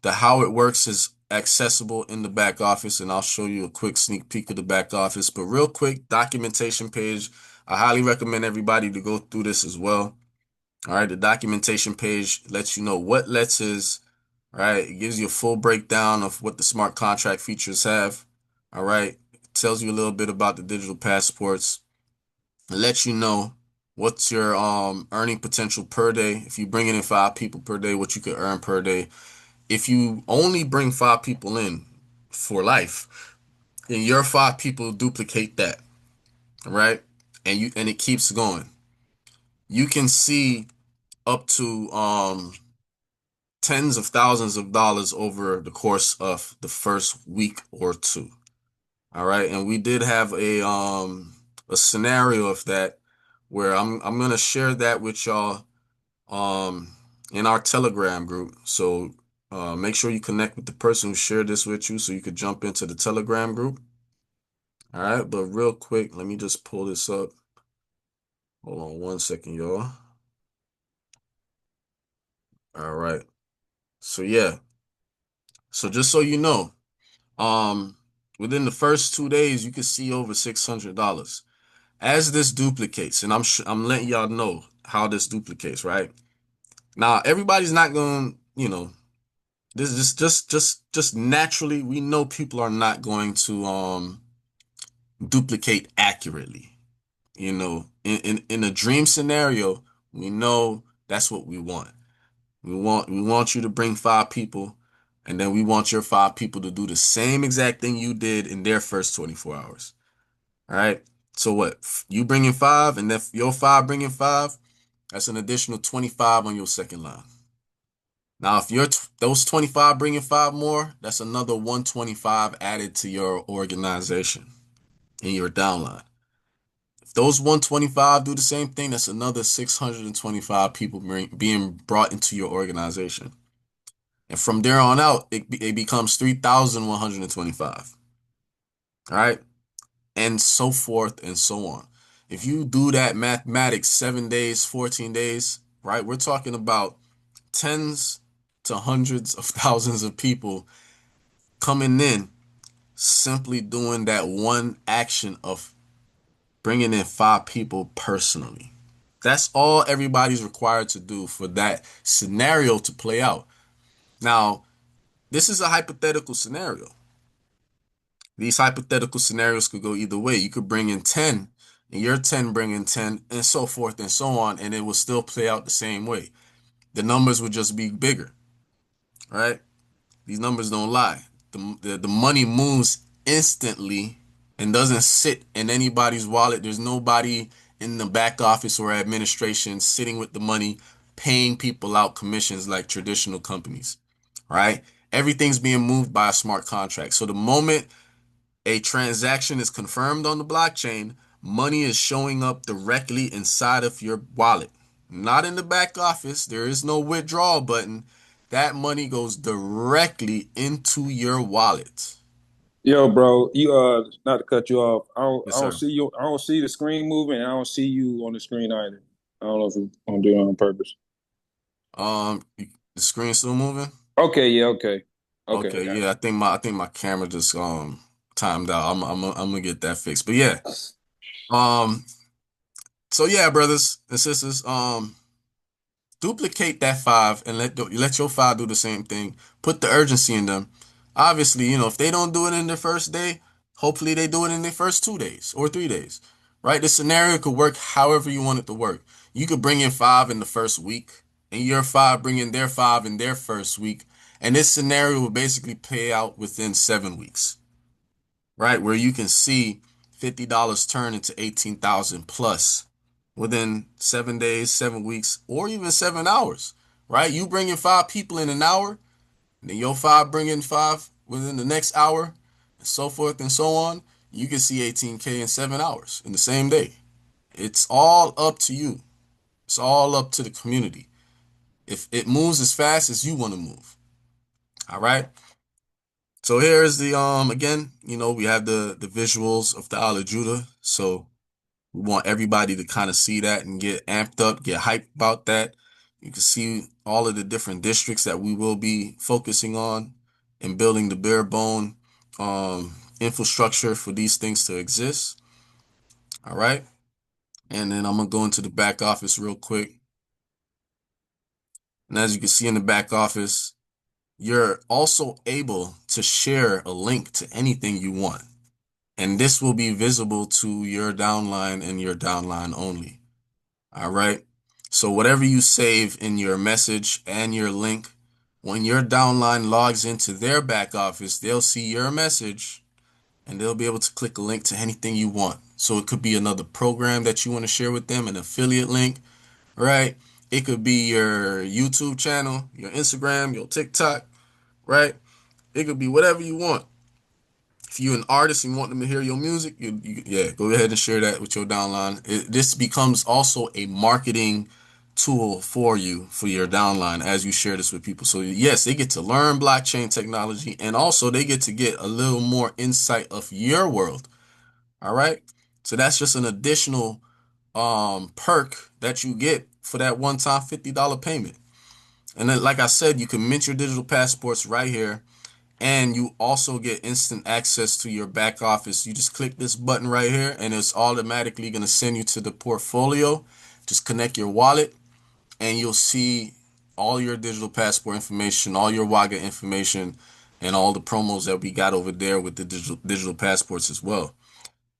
The how it works is accessible in the back office, and I'll show you a quick sneak peek of the back office. But real quick, documentation page. I highly recommend everybody to go through this as well. All right, the documentation page lets you know what Let's is. All right, it gives you a full breakdown of what the smart contract features have. All right, it tells you a little bit about the digital passports. It lets you know what's your earning potential per day. If you bring in 5 people per day, what you could earn per day. If you only bring 5 people in for life, then your 5 people duplicate that, right? And it keeps going. You can see up to tens of thousands of dollars over the course of the first week or two. All right, and we did have a scenario of that where I'm gonna share that with y'all um in our Telegram group. So make sure you connect with the person who shared this with you so you could jump into the Telegram group. All right, but real quick, let me just pull this up. Hold on 1 second, y'all. All right. So yeah. So just so you know, um, within the first 2 days, you can see over $600. As this duplicates, and I'm letting y'all know how this duplicates, right? Now, everybody's not going, this is just naturally, we know people are not going to duplicate accurately. In a dream scenario, we know that's what we want. We want you to bring 5 people, and then we want your 5 people to do the same exact thing you did in their first 24 hours. All right. So what? You bring in 5, and if your 5 bring in 5, that's an additional 25 on your second line. Now, if those 25 bring in 5 more, that's another 125 added to your organization in your downline. If those 125 do the same thing, that's another 625 people being brought into your organization. And from there on out, it becomes 3,125. All right. And so forth and so on. If you do that mathematics 7 days, 14 days, right, we're talking about tens to hundreds of thousands of people coming in simply doing that one action of bringing in 5 people personally. That's all everybody's required to do for that scenario to play out. Now, this is a hypothetical scenario. These hypothetical scenarios could go either way. You could bring in 10 and your 10 bring in 10 and so forth and so on, and it will still play out the same way. The numbers would just be bigger, right? These numbers don't lie. The money moves instantly and doesn't sit in anybody's wallet. There's nobody in the back office or administration sitting with the money paying people out commissions like traditional companies, right? Everything's being moved by a smart contract. So the moment a transaction is confirmed on the blockchain, money is showing up directly inside of your wallet, not in the back office. There is no withdrawal button. That money goes directly into your wallet. Yo, bro, you not to cut you off. Yes, I don't sir. see you. I don't see the screen moving. And I don't see you on the screen either. I don't know if you're gonna do it on purpose. The screen's still moving. Okay, yeah, okay, okay, I Okay, got yeah, I think my camera just timed out. I'm gonna get that fixed. But yeah, um, so yeah, brothers and sisters, duplicate that five and let your five do the same thing. Put the urgency in them. Obviously, if they don't do it in their first day, hopefully they do it in their first 2 days or 3 days. Right? This scenario could work however you want it to work. You could bring in five in the first week, and your five bring in their five in their first week, and this scenario will basically pay out within 7 weeks. Right? Where you can see $50 turn into 18,000 plus within 7 days, 7 weeks, or even 7 hours. Right? You bring in five people in an hour, and then your five bring in five within the next hour, and so forth and so on. You can see 18K in 7 hours in the same day. It's all up to you. It's all up to the community. If it moves as fast as you want to move. All right. So here is the again, we have the visuals of the Isle of Judah. So we want everybody to kind of see that and get amped up, get hyped about that. You can see all of the different districts that we will be focusing on and building the bare bone infrastructure for these things to exist. All right. And then I'm gonna go into the back office real quick. And as you can see in the back office, you're also able to share a link to anything you want. And this will be visible to your downline and your downline only. All right. So whatever you save in your message and your link, when your downline logs into their back office, they'll see your message and they'll be able to click a link to anything you want. So it could be another program that you want to share with them, an affiliate link, right? It could be your YouTube channel, your Instagram, your TikTok, right? It could be whatever you want. If you're an artist and you want them to hear your music, yeah, go ahead and share that with your downline. This becomes also a marketing tool for you, for your downline, as you share this with people. So yes, they get to learn blockchain technology, and also they get to get a little more insight of your world. All right. So that's just an additional perk that you get for that one-time $50 payment. And then, like I said, you can mint your digital passports right here. And you also get instant access to your back office. You just click this button right here and it's automatically going to send you to the portfolio. Just connect your wallet and you'll see all your digital passport information, all your WAGA information, and all the promos that we got over there with the digital passports as well.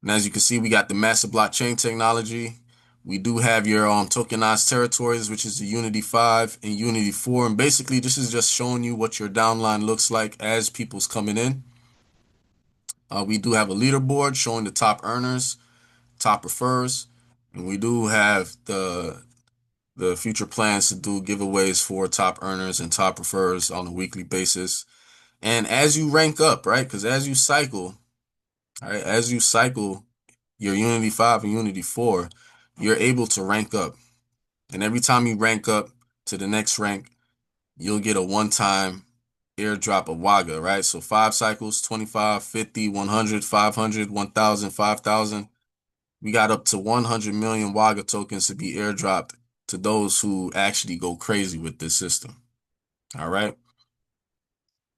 And as you can see, we got the massive blockchain technology. We do have your tokenized territories, which is the Unity 5 and Unity 4. And basically, this is just showing you what your downline looks like as people's coming in. We do have a leaderboard showing the top earners, top refers, and we do have the future plans to do giveaways for top earners and top refers on a weekly basis. And as you rank up, right? Because as you cycle, all right, as you cycle your Unity 5 and Unity 4, you're able to rank up. And every time you rank up to the next rank, you'll get a one-time airdrop of WAGA, right? So 5 cycles, 25, 50, 100, 500, 1,000, 5,000. We got up to 100 million WAGA tokens to be airdropped to those who actually go crazy with this system. All right.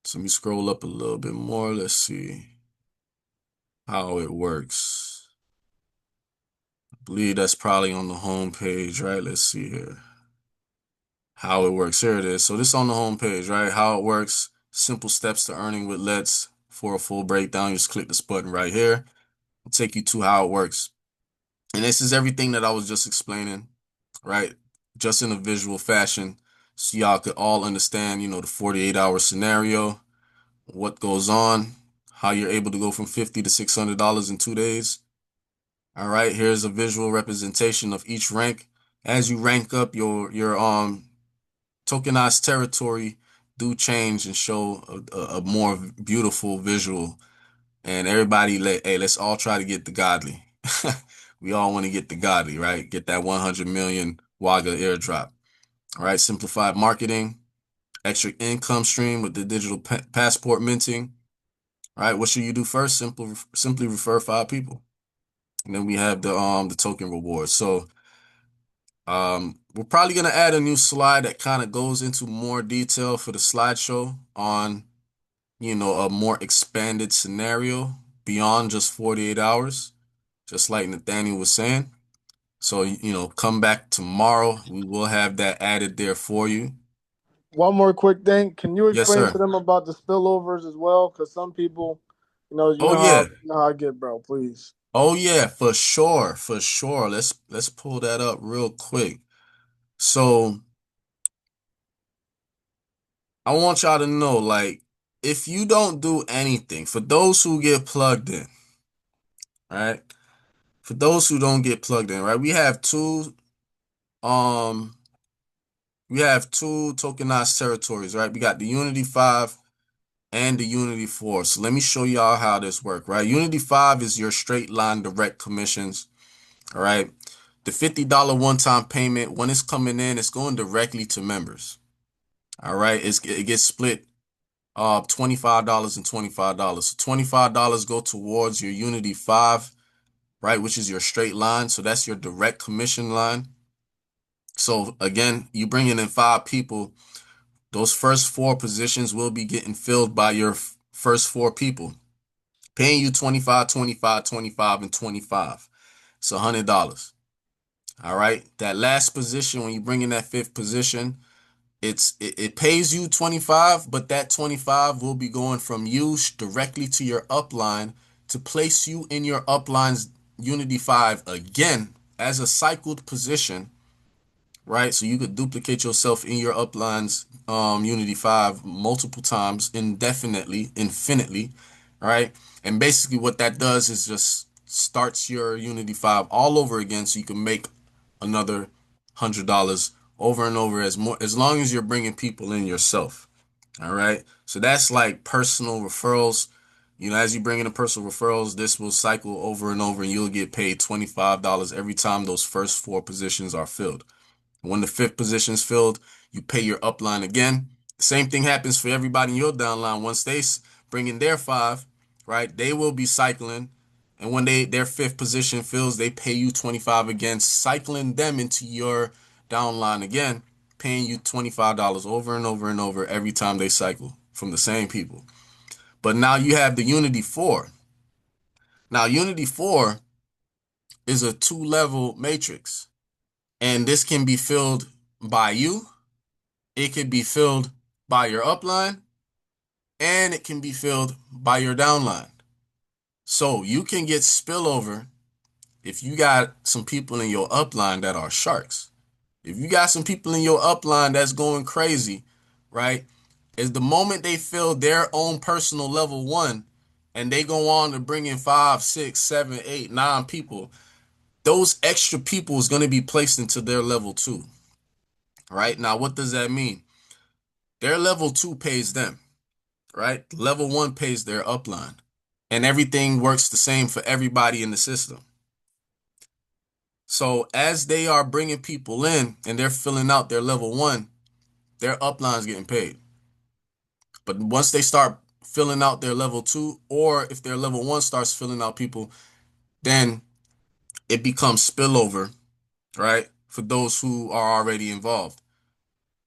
So let me scroll up a little bit more. Let's see how it works. I believe that's probably on the home page, right? Let's see here. How it works. Here it is. So this is on the home page, right? How it works. Simple steps to earning with Let's. For a full breakdown, you just click this button right here. It'll take you to how it works. And this is everything that I was just explaining, right? Just in a visual fashion. So y'all could all understand, the 48-hour scenario, what goes on, how you're able to go from $50 to $600 in 2 days. All right, here's a visual representation of each rank. As you rank up, your tokenized territory do change and show a more beautiful visual. And everybody, hey, let's all try to get the godly. We all want to get the godly, right? Get that 100 million Wagga airdrop. All right, simplified marketing, extra income stream with the digital passport minting. All right, what should you do first? Simply refer 5 people. And then we have the token rewards. So we're probably gonna add a new slide that kind of goes into more detail for the slideshow on, a more expanded scenario beyond just 48 hours, just like Nathaniel was saying. So, come back tomorrow. We will have that added there for you. One more quick thing. Can you Yes, explain to sir. them about the spillovers as well? Because some people, you Oh know yeah. how I get, bro. Please. Oh yeah, for sure, for sure. Let's pull that up real quick. So I want y'all to know, like, if you don't do anything, for those who get plugged in, right? For those who don't get plugged in, right? Um we have two tokenized territories, right? We got the Unity 5 and the Unity 4. So let me show y'all how this works, right? Unity 5 is your straight line direct commissions, all right? The $50 one-time payment, when it's coming in, it's going directly to members. All right. It gets split $25 and $25. So $25 go towards your Unity 5, right, which is your straight line. So that's your direct commission line. So again, you bringing in 5 people, those first 4 positions will be getting filled by your first 4 people, paying you 25, 25, 25, and 25. It's $100. All right. That last position, when you bring in that 5th position, it pays you 25, but that 25 will be going from you directly to your upline to place you in your upline's Unity 5 again as a cycled position, right? So you could duplicate yourself in your upline's Unity 5 multiple times, indefinitely, infinitely, right? And basically what that does is just starts your Unity 5 all over again, so you can make another $100 over and over, as long as you're bringing people in yourself. All right. So that's like personal referrals. As you bring in the personal referrals, this will cycle over and over, and you'll get paid $25 every time those first 4 positions are filled. When the 5th position is filled, you pay your upline again. The same thing happens for everybody in your downline. Once they bring in their 5, right, they will be cycling. And when their 5th position fills, they pay you 25 again, cycling them into your downline again, paying you $25 over and over and over every time they cycle from the same people. But now you have the Unity 4. Now, Unity 4 is a 2-level matrix, and this can be filled by you. It could be filled by your upline, and it can be filled by your downline. So you can get spillover if you got some people in your upline that are sharks. If you got some people in your upline that's going crazy, right? Is the moment they fill their own personal level 1 and they go on to bring in 5, 6, 7, 8, 9 people, those extra people is going to be placed into their level 2, right? Now, what does that mean? Their level 2 pays them, right? Level 1 pays their upline, and everything works the same for everybody in the system. So as they are bringing people in and they're filling out their level 1, their upline's getting paid. But once they start filling out their level 2, or if their level 1 starts filling out people, then it becomes spillover, right? For those who are already involved.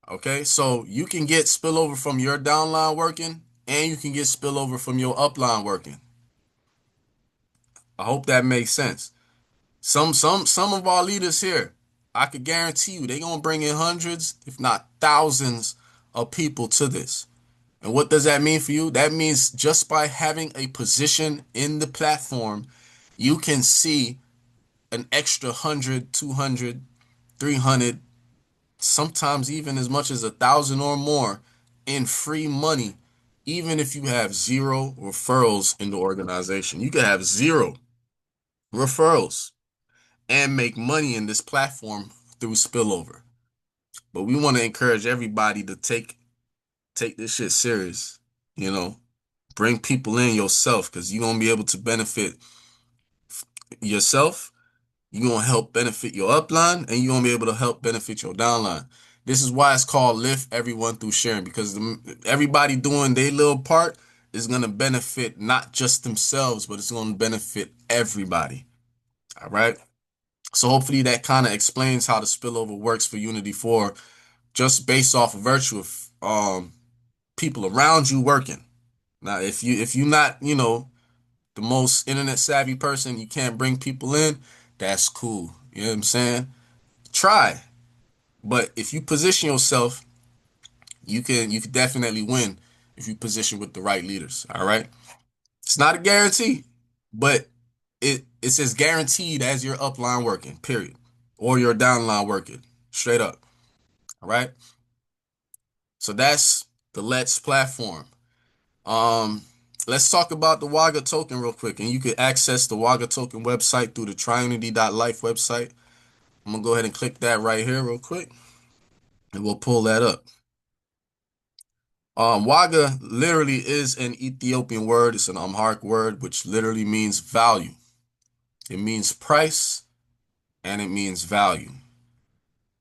Okay, so you can get spillover from your downline working, and you can get spillover from your upline working. I hope that makes sense. Some of our leaders here, I could guarantee you, they're gonna bring in hundreds, if not thousands, of people to this. And what does that mean for you? That means just by having a position in the platform, you can see an extra 100, 200, 300, sometimes even as much as 1,000 or more in free money, even if you have 0 referrals in the organization. You can have 0 referrals and make money in this platform through spillover. But we want to encourage everybody to take this shit serious. You know, bring people in yourself, because you're gonna be able to benefit yourself. You're gonna help benefit your upline, and you're gonna be able to help benefit your downline. This is why it's called lift everyone through sharing, because everybody doing their little part is gonna benefit not just themselves, but it's gonna benefit everybody. All right. So hopefully that kind of explains how the spillover works for Unity 4, just based off of virtue of people around you working. Now, if you're not, the most internet savvy person, you can't bring people in, that's cool. You know what I'm saying? Try. But if you position yourself, you can definitely win if you position with the right leaders. All right. It's not a guarantee, but it's as guaranteed as your upline working, period. Or your downline working. Straight up. All right. So that's the Let's platform. Um, let's talk about the Waga token real quick. And you can access the Waga token website through the TryUnity.life website. I'm gonna go ahead and click that right here real quick, and we'll pull that up. Waga literally is an Ethiopian word. It's an Amharic word, which literally means value. It means price, and it means value.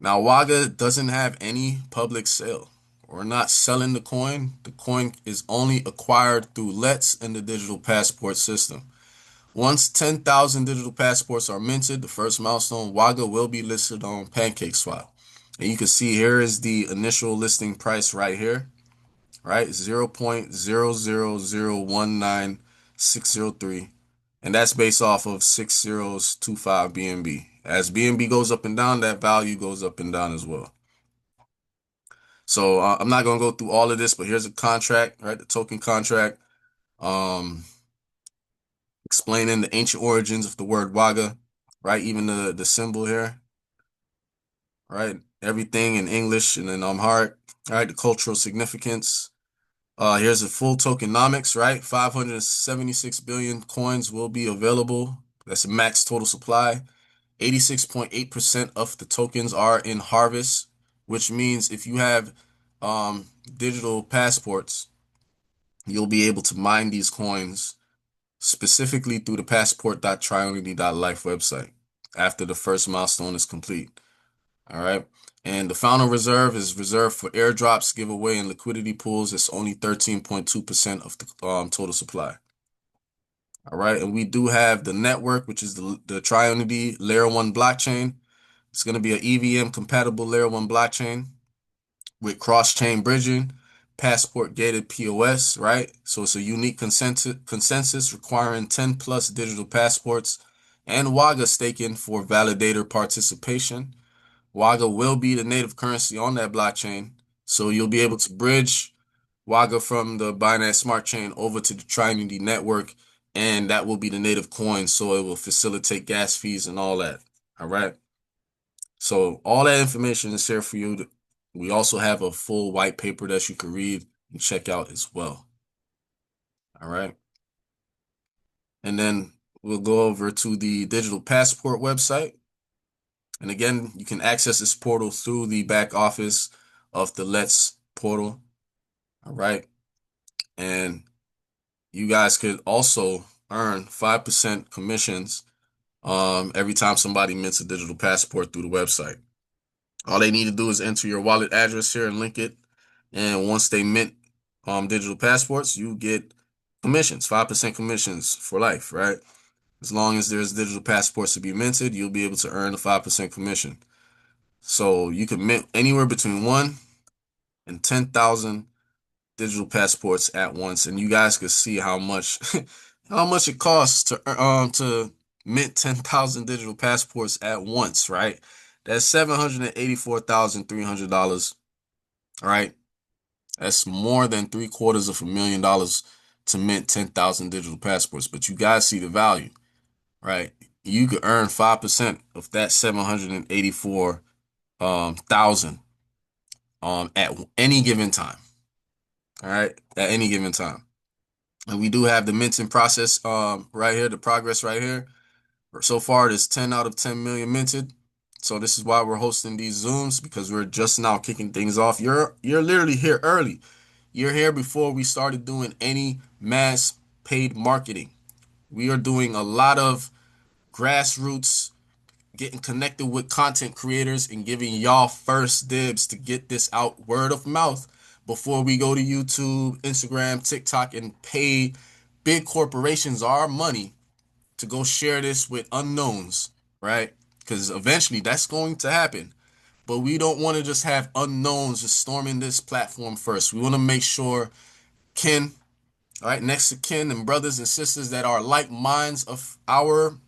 Now, Waga doesn't have any public sale. We're not selling the coin. The coin is only acquired through Let's and the digital passport system. Once 10,000 digital passports are minted, the first milestone, Waga will be listed on PancakeSwap. And you can see here is the initial listing price right here, right? 0.00019,603. And that's based off of 6025 BNB. As BNB goes up and down, that value goes up and down as well. So I'm not going to go through all of this, but here's a contract, right? The token contract, explaining the ancient origins of the word Waga, right? Even the symbol here, right? Everything in English and in Amharic, right? The cultural significance. Here's the full tokenomics, right? 576 billion coins will be available. That's a max total supply. 86.8% of the tokens are in harvest, which means if you have digital passports, you'll be able to mine these coins specifically through the passport.tryunity.life website after the first milestone is complete. All right. And the final reserve is reserved for airdrops, giveaway, and liquidity pools. It's only 13.2% of the total supply. All right. And we do have the network, which is the TryUnity Layer 1 blockchain. It's going to be an EVM compatible Layer 1 blockchain with cross-chain bridging, passport gated POS, right? So it's a unique consensus requiring 10 plus digital passports and Waga staking for validator participation. Waga will be the native currency on that blockchain. So you'll be able to bridge Waga from the Binance Smart Chain over to the TryUnity network, and that will be the native coin. So it will facilitate gas fees and all that. All right. So all that information is here for you. We also have a full white paper that you can read and check out as well. All right. And then we'll go over to the digital passport website. And again, you can access this portal through the back office of the Let's portal. All right. And you guys could also earn 5% commissions every time somebody mints a digital passport through the website. All they need to do is enter your wallet address here and link it. And once they mint digital passports, you get commissions, 5% commissions for life, right? As long as there's digital passports to be minted, you'll be able to earn a 5% commission. So you can mint anywhere between 1 and 10,000 digital passports at once, and you guys can see how much how much it costs to mint 10,000 digital passports at once, right? That's $784,300. All right. That's more than $750,000 to mint 10,000 digital passports. But you guys see the value, right? You could earn 5% of that 784,000 at any given time. All right, at any given time. And we do have the minting process right here, the progress right here. So far, it is 10 out of 10 million minted. So this is why we're hosting these Zooms, because we're just now kicking things off. You're literally here early. You're here before we started doing any mass paid marketing. We are doing a lot of grassroots, getting connected with content creators and giving y'all first dibs to get this out word of mouth before we go to YouTube, Instagram, TikTok, and pay big corporations our money to go share this with unknowns, right? Because eventually that's going to happen. But we don't want to just have unknowns just storming this platform first. We want to make sure kin, all right, next to kin and brothers and sisters that are like minds of our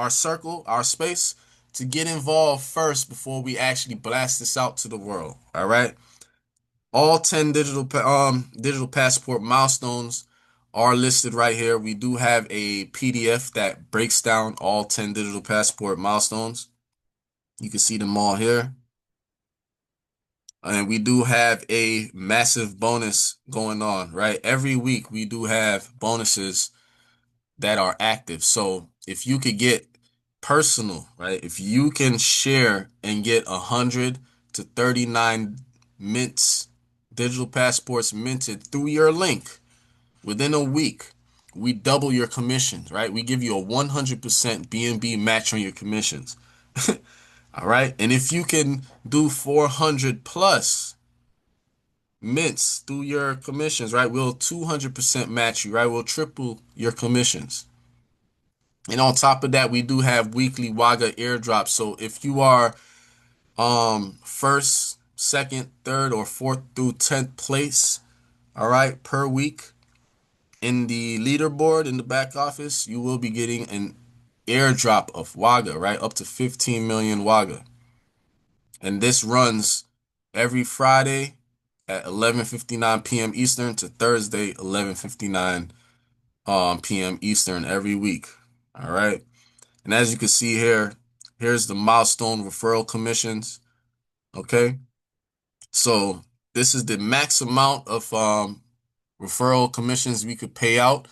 circle, our space, to get involved first before we actually blast this out to the world. All right. All 10 digital passport milestones are listed right here. We do have a PDF that breaks down all 10 digital passport milestones. You can see them all here. And we do have a massive bonus going on, right? Every week we do have bonuses that are active. So if you could get personal, right? If you can share and get 100 to 39 mints, digital passports minted through your link within a week, we double your commissions, right? We give you a 100% BNB match on your commissions. All right. And if you can do 400 plus mints through your commissions, right? We'll 200% match you, right? We'll triple your commissions. And on top of that, we do have weekly Waga airdrops. So if you are first, second, third, or fourth through 10th place, all right, per week in the leaderboard in the back office, you will be getting an airdrop of Waga, right? Up to 15 million Waga. And this runs every Friday at 11:59 p.m. Eastern to Thursday 11:59 p.m. Eastern every week. All right. And as you can see here, here's the milestone referral commissions. Okay. So this is the max amount of referral commissions we could pay out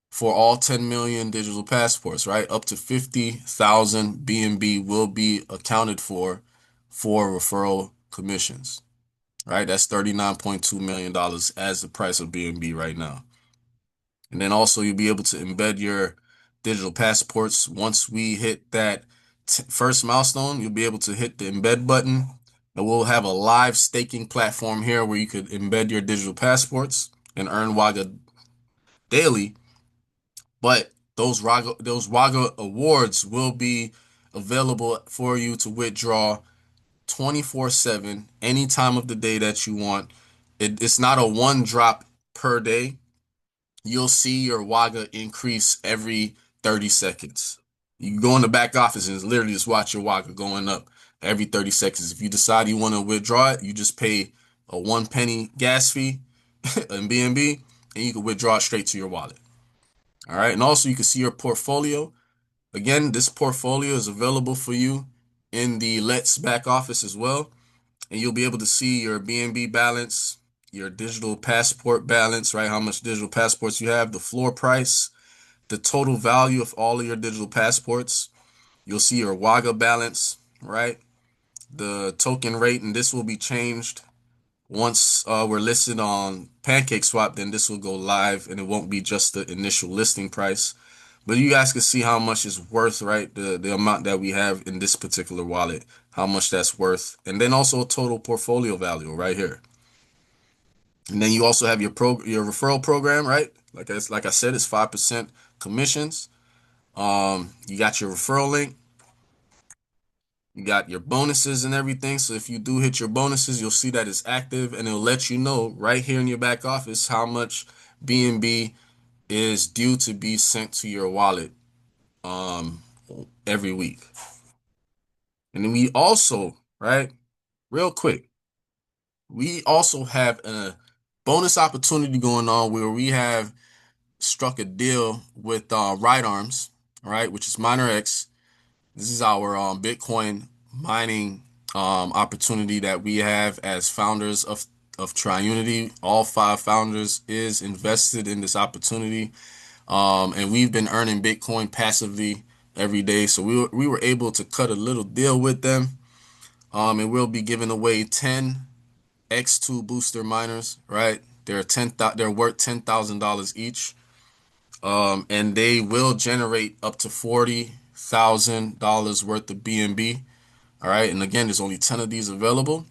for all 10 million digital passports, right? Up to 50,000 BNB will be accounted for referral commissions, right? That's $39.2 million as the price of BNB right now. And then also you'll be able to embed your digital passports. Once we hit that first milestone, you'll be able to hit the embed button, and we'll have a live staking platform here where you could embed your digital passports and earn Waga daily. But those Waga awards will be available for you to withdraw 24/7 any time of the day that you want. It's not a one drop per day. You'll see your Waga increase every 30 seconds. You can go in the back office and literally just watch your Waga going up every 30 seconds. If you decide you want to withdraw it, you just pay a 1 penny gas fee in BNB and you can withdraw it straight to your wallet. All right. And also you can see your portfolio. Again, this portfolio is available for you in the Let's back office as well. And you'll be able to see your BNB balance, your digital passport balance, right? How much digital passports you have, the floor price, the total value of all of your digital passports. You'll see your Waga balance, right? The token rate, and this will be changed once we're listed on PancakeSwap. Then this will go live, and it won't be just the initial listing price. But you guys can see how much it's worth, right? The amount that we have in this particular wallet, how much that's worth. And then also total portfolio value right here. And then you also have your referral program, right? Like I said, it's 5% commissions. You got your referral link. You got your bonuses and everything. So if you do hit your bonuses, you'll see that it's active and it'll let you know right here in your back office how much BNB is due to be sent to your wallet every week. And then we also, right, real quick, we also have a bonus opportunity going on where we have struck a deal with Right Arms, right, which is Miner X. This is our Bitcoin mining opportunity that we have as founders of TryUnity. All 5 founders is invested in this opportunity. And we've been earning Bitcoin passively every day. So we were able to cut a little deal with them. And we'll be giving away 10 X2 booster miners, right? They're worth $10,000 each. And they will generate up to $40,000 worth of BNB. All right. And again, there's only 10 of these available.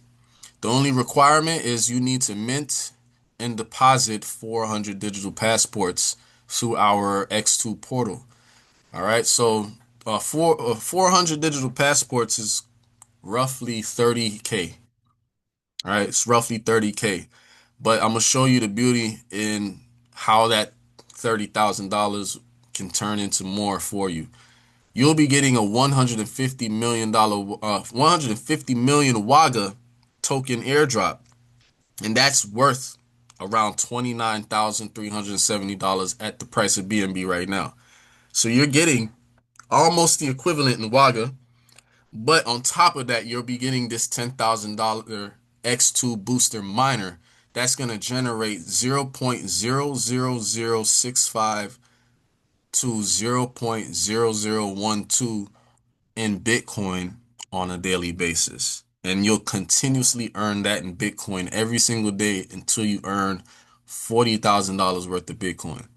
The only requirement is you need to mint and deposit 400 digital passports through our X2 portal. All right. So 400 digital passports is roughly 30K. All right. It's roughly 30K. But I'm going to show you the beauty in how that $30,000 can turn into more for you. You'll be getting a $150 million, 150 million WAGA token airdrop. And that's worth around $29,370 at the price of BNB right now. So you're getting almost the equivalent in WAGA. But on top of that, you'll be getting this $10,000 X2 booster miner that's going to generate 0.00065 to 0.0012 in Bitcoin on a daily basis. And you'll continuously earn that in Bitcoin every single day until you earn $40,000 worth of Bitcoin.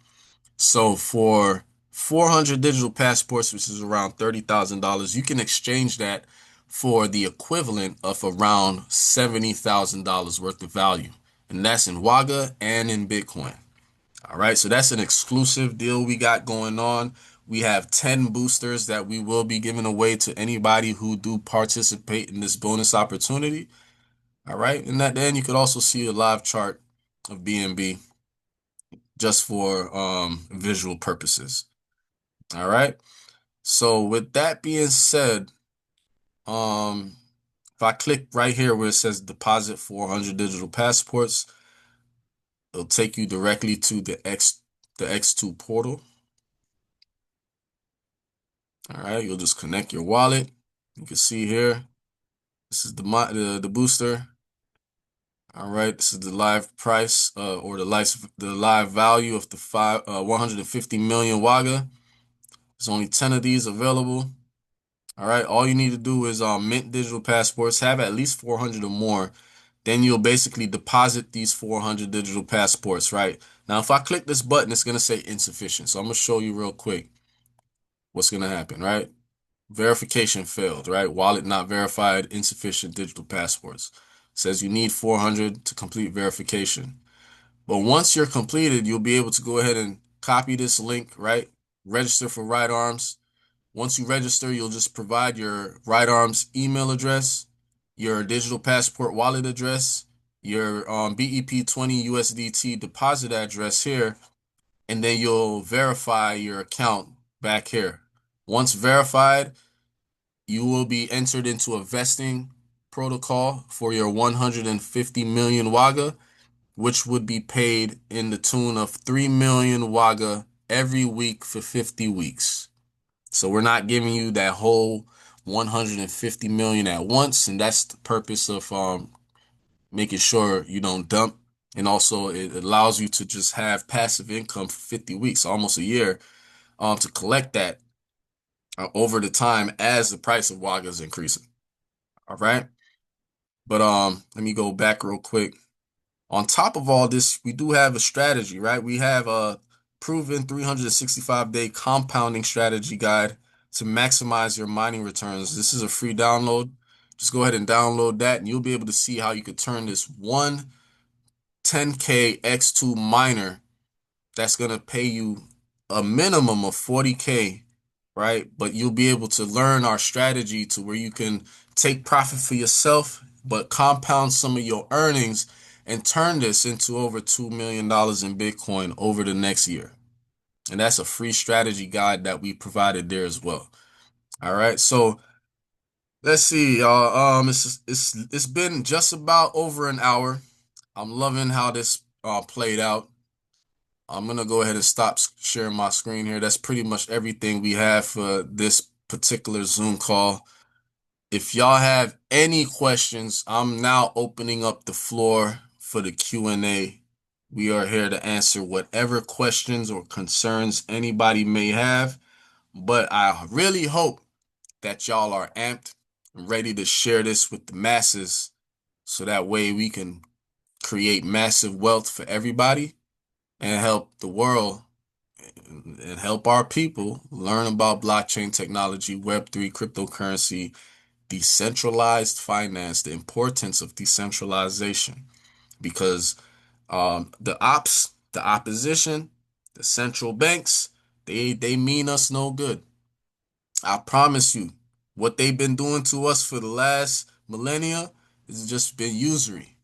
So for 400 digital passports, which is around $30,000, you can exchange that for the equivalent of around $70,000 worth of value. And that's in WAGA and in Bitcoin. All right, so that's an exclusive deal we got going on. We have 10 boosters that we will be giving away to anybody who do participate in this bonus opportunity. All right, and then you could also see a live chart of BNB just for visual purposes. All right. So with that being said, if I click right here where it says deposit 400 digital passports, it'll take you directly to the X2 portal. All right, you'll just connect your wallet. You can see here, this is the booster. All right, this is the live price or the live value of the 150 million WAGA. There's only 10 of these available. All right, all you need to do is mint digital passports, have at least 400 or more. Then you'll basically deposit these 400 digital passports, right? Now, if I click this button, it's going to say insufficient. So I'm going to show you real quick what's going to happen, right? Verification failed, right? Wallet not verified, insufficient digital passports. It says you need 400 to complete verification. But once you're completed, you'll be able to go ahead and copy this link, right? Register for Right Arms. Once you register, you'll just provide your Right Arms email address, your digital passport wallet address, your BEP20 USDT deposit address here, and then you'll verify your account back here. Once verified, you will be entered into a vesting protocol for your 150 million WAGA, which would be paid in the tune of 3 million WAGA every week for 50 weeks. So we're not giving you that whole 150 million at once, and that's the purpose of making sure you don't dump. And also it allows you to just have passive income for 50 weeks, almost a year, to collect that over the time as the price of WAGA is increasing. All right. But let me go back real quick. On top of all this, we do have a strategy, right? We have a proven 365-day compounding strategy guide to maximize your mining returns. This is a free download. Just go ahead and download that, and you'll be able to see how you could turn this one 10K X2 miner that's going to pay you a minimum of 40K, right? But you'll be able to learn our strategy to where you can take profit for yourself, but compound some of your earnings and turn this into over $2 million in Bitcoin over the next year. And that's a free strategy guide that we provided there as well. All right. So let's see, y'all. It's been just about over an hour. I'm loving how this played out. I'm gonna go ahead and stop sharing my screen here. That's pretty much everything we have for this particular Zoom call. If y'all have any questions, I'm now opening up the floor for the Q&A. We are here to answer whatever questions or concerns anybody may have. But I really hope that y'all are amped and ready to share this with the masses so that way we can create massive wealth for everybody and help the world and help our people learn about blockchain technology, Web3, cryptocurrency, decentralized finance, the importance of decentralization. Because the opposition, the central banks, they mean us no good. I promise you, what they've been doing to us for the last millennia has just been usury.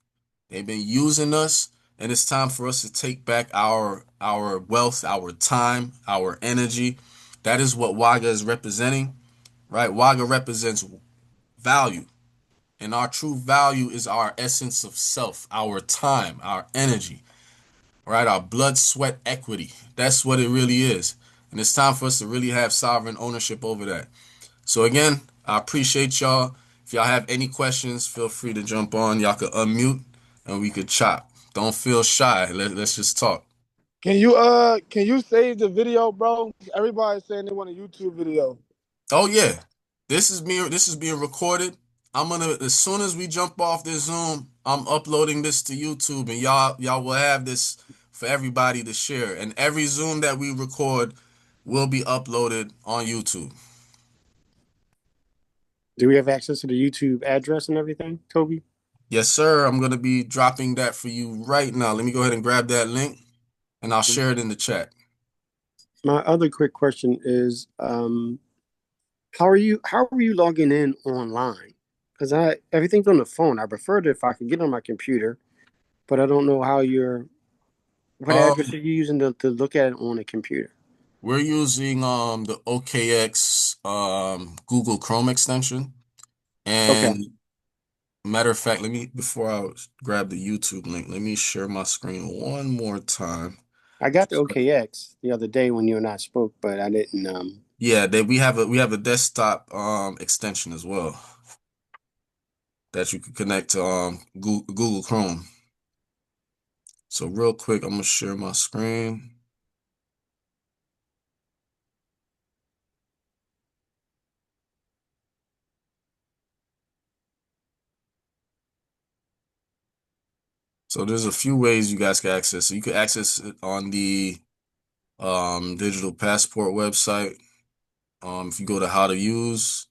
They've been using us, and it's time for us to take back our wealth, our time, our energy. That is what WAGA is representing, right? WAGA represents value, and our true value is our essence of self, our time, our energy, right? Our blood, sweat, equity. That's what it really is. And it's time for us to really have sovereign ownership over that. So again, I appreciate y'all. If y'all have any questions, feel free to jump on. Y'all could unmute and we could chop. Don't feel shy. Let's just talk. Can you save the video, bro? Everybody's saying they want a YouTube video. Oh yeah. This is being recorded. I'm gonna as soon as we jump off this Zoom, I'm uploading this to YouTube and y'all will have this for everybody to share. And every Zoom that we record will be uploaded on YouTube. Do we have access to the YouTube address and everything, Toby? Yes, sir. I'm gonna be dropping that for you right now. Let me go ahead and grab that link and I'll share it in the chat. My other quick question is, how are you logging in online? Because everything's on the phone. I prefer it if I could get on my computer, but I don't know what address Um, are you using to look at it on a computer? we're using the OKX Google Chrome extension. Okay, And matter of fact, let me before I grab the YouTube link, let me share my screen one more time. I got the OKX the other day when you and I spoke, but I didn't. Yeah, we have a desktop extension as well that you can connect to Google Chrome. So real quick, I'm gonna share my screen. So there's a few ways you guys can access it. You can access it on the digital passport website. If you go to how to use,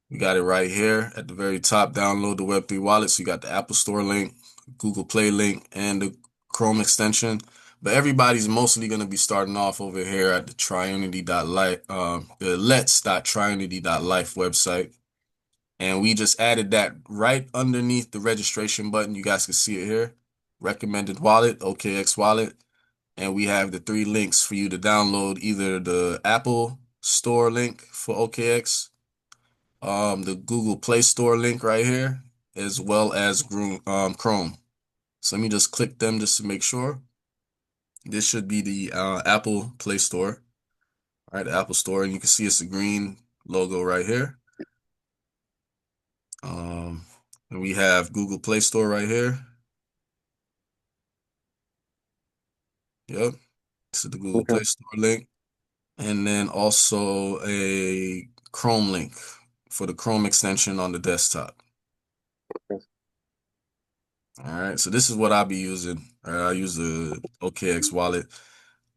we got it right here at the very top. Download the Web3 wallet. So you got the Apple Store link, Google Play link, and the Chrome extension. But everybody's mostly going to be starting off over here at the TryUnity.life, the Let's.TryUnity.life website. And we just added that right underneath the registration button. You guys can see it here. Recommended wallet, OKX wallet. And we have the 3 links for you to download either the Apple Store link for OKX, the Google Play Store link right here, as well as Chrome. So let me just click them just to make sure. This should be the Apple Play Store, all right? The Apple Store, and you can see it's a green logo right here. Um, and we have Google Play Store right here. Yep, this is the Google Okay. Play Store link, and then also a Chrome link for the Chrome extension on the desktop. All right, so this is what I'll be using. I use the OKX wallet.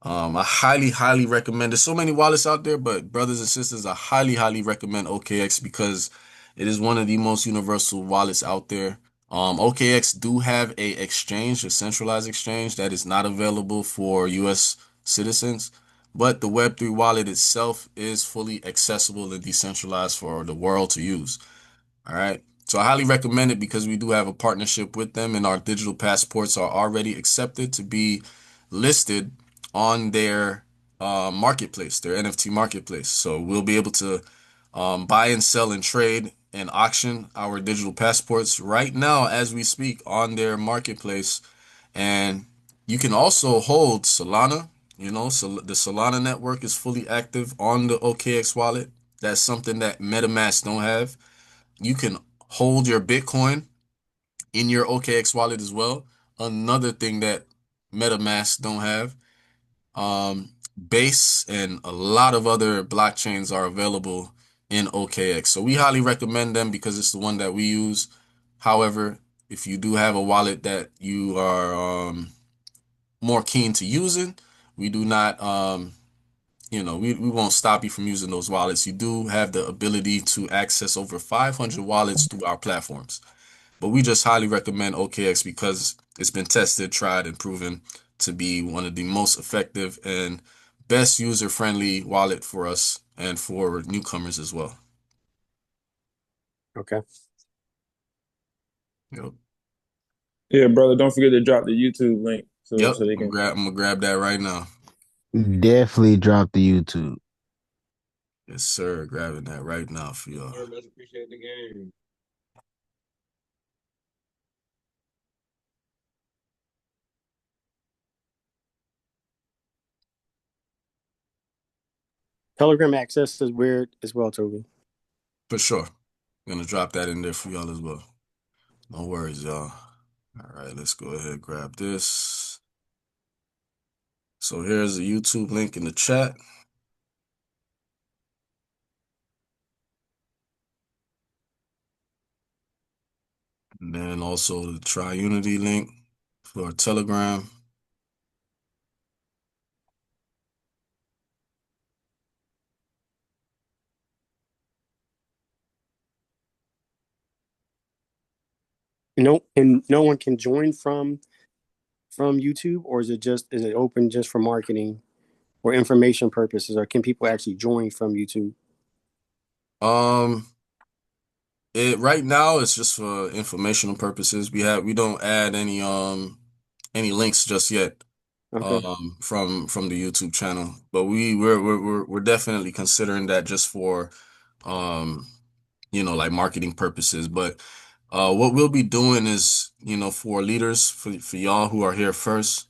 I highly, highly recommend. There's so many wallets out there, but brothers and sisters, I highly, highly recommend OKX because it is one of the most universal wallets out there. OKX do have a centralized exchange that is not available for U.S. citizens, but the Web3 wallet itself is fully accessible and decentralized for the world to use. All right. So I highly recommend it because we do have a partnership with them and our digital passports are already accepted to be listed on their marketplace, their NFT marketplace. So we'll be able to buy and sell and trade and auction our digital passports right now as we speak on their marketplace. And you can also hold Solana. So the Solana network is fully active on the OKX wallet. That's something that MetaMask don't have. You can hold your Bitcoin in your OKX wallet as well. Another thing that MetaMask don't have. Base and a lot of other blockchains are available in OKX. So we highly recommend them because it's the one that we use. However, if you do have a wallet that you are more keen to using, we do not we won't stop you from using those wallets. You do have the ability to access over 500 wallets through our platforms. But we just highly recommend OKX because it's been tested, tried, and proven to be one of the most effective and best user-friendly wallet for us and for newcomers as well. Okay. Yep. Yeah, brother. Don't forget to drop the YouTube link so Yep. they I'm can. gonna grab that right now. Definitely drop the YouTube. Yes, sir. Grabbing that right now for y'all. Let's appreciate the game. Telegram access is weird as well, Toby. For sure. I'm gonna drop that in there for y'all as well. No worries, y'all. All right, let's go ahead and grab this. So here's the YouTube link in the chat. And then also the TryUnity link for Telegram. No one can join from YouTube, or is it open just for marketing or information purposes, or can people actually join from YouTube? Um, it right now it's just for informational purposes. We don't add any links just yet Okay. from the YouTube channel, but we're definitely considering that just for um like marketing purposes. But what we'll be doing is, for leaders, for y'all who are here first,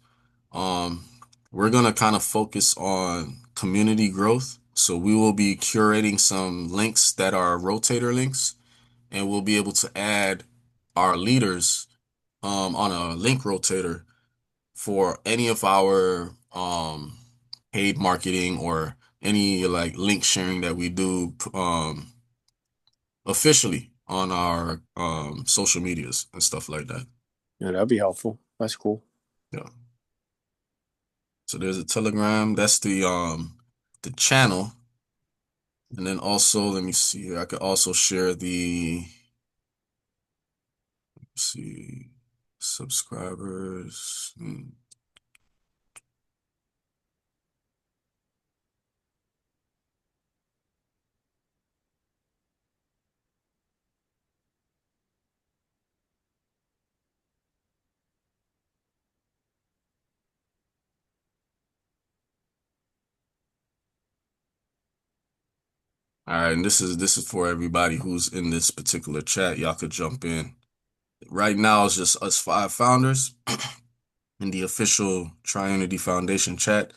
um, we're gonna kind of focus on community growth. So we will be curating some links that are rotator links, and we'll be able to add our leaders on a link rotator for any of our paid marketing or any like link sharing that we do officially on our social medias and stuff like that. Yeah, that'd be helpful. That's cool. Yeah. So there's a Telegram. That's the channel. And then also, let me see here. I could also share let's see, subscribers. All right, and this is for everybody who's in this particular chat. Y'all could jump in. Right now, it's just us 5 founders in the official TryUnity Foundation chat.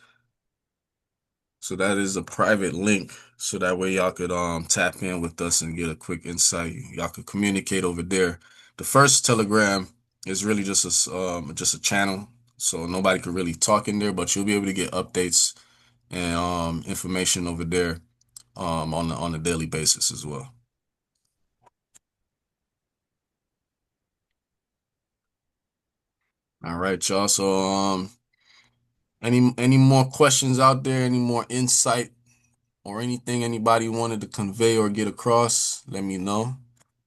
So that is a private link, so that way y'all could tap in with us and get a quick insight. Y'all could communicate over there. The first Telegram is really just a channel, so nobody could really talk in there, but you'll be able to get updates and information over there on a daily basis as well. All right, y'all. So any more questions out there? Any more insight or anything anybody wanted to convey or get across? Let me know,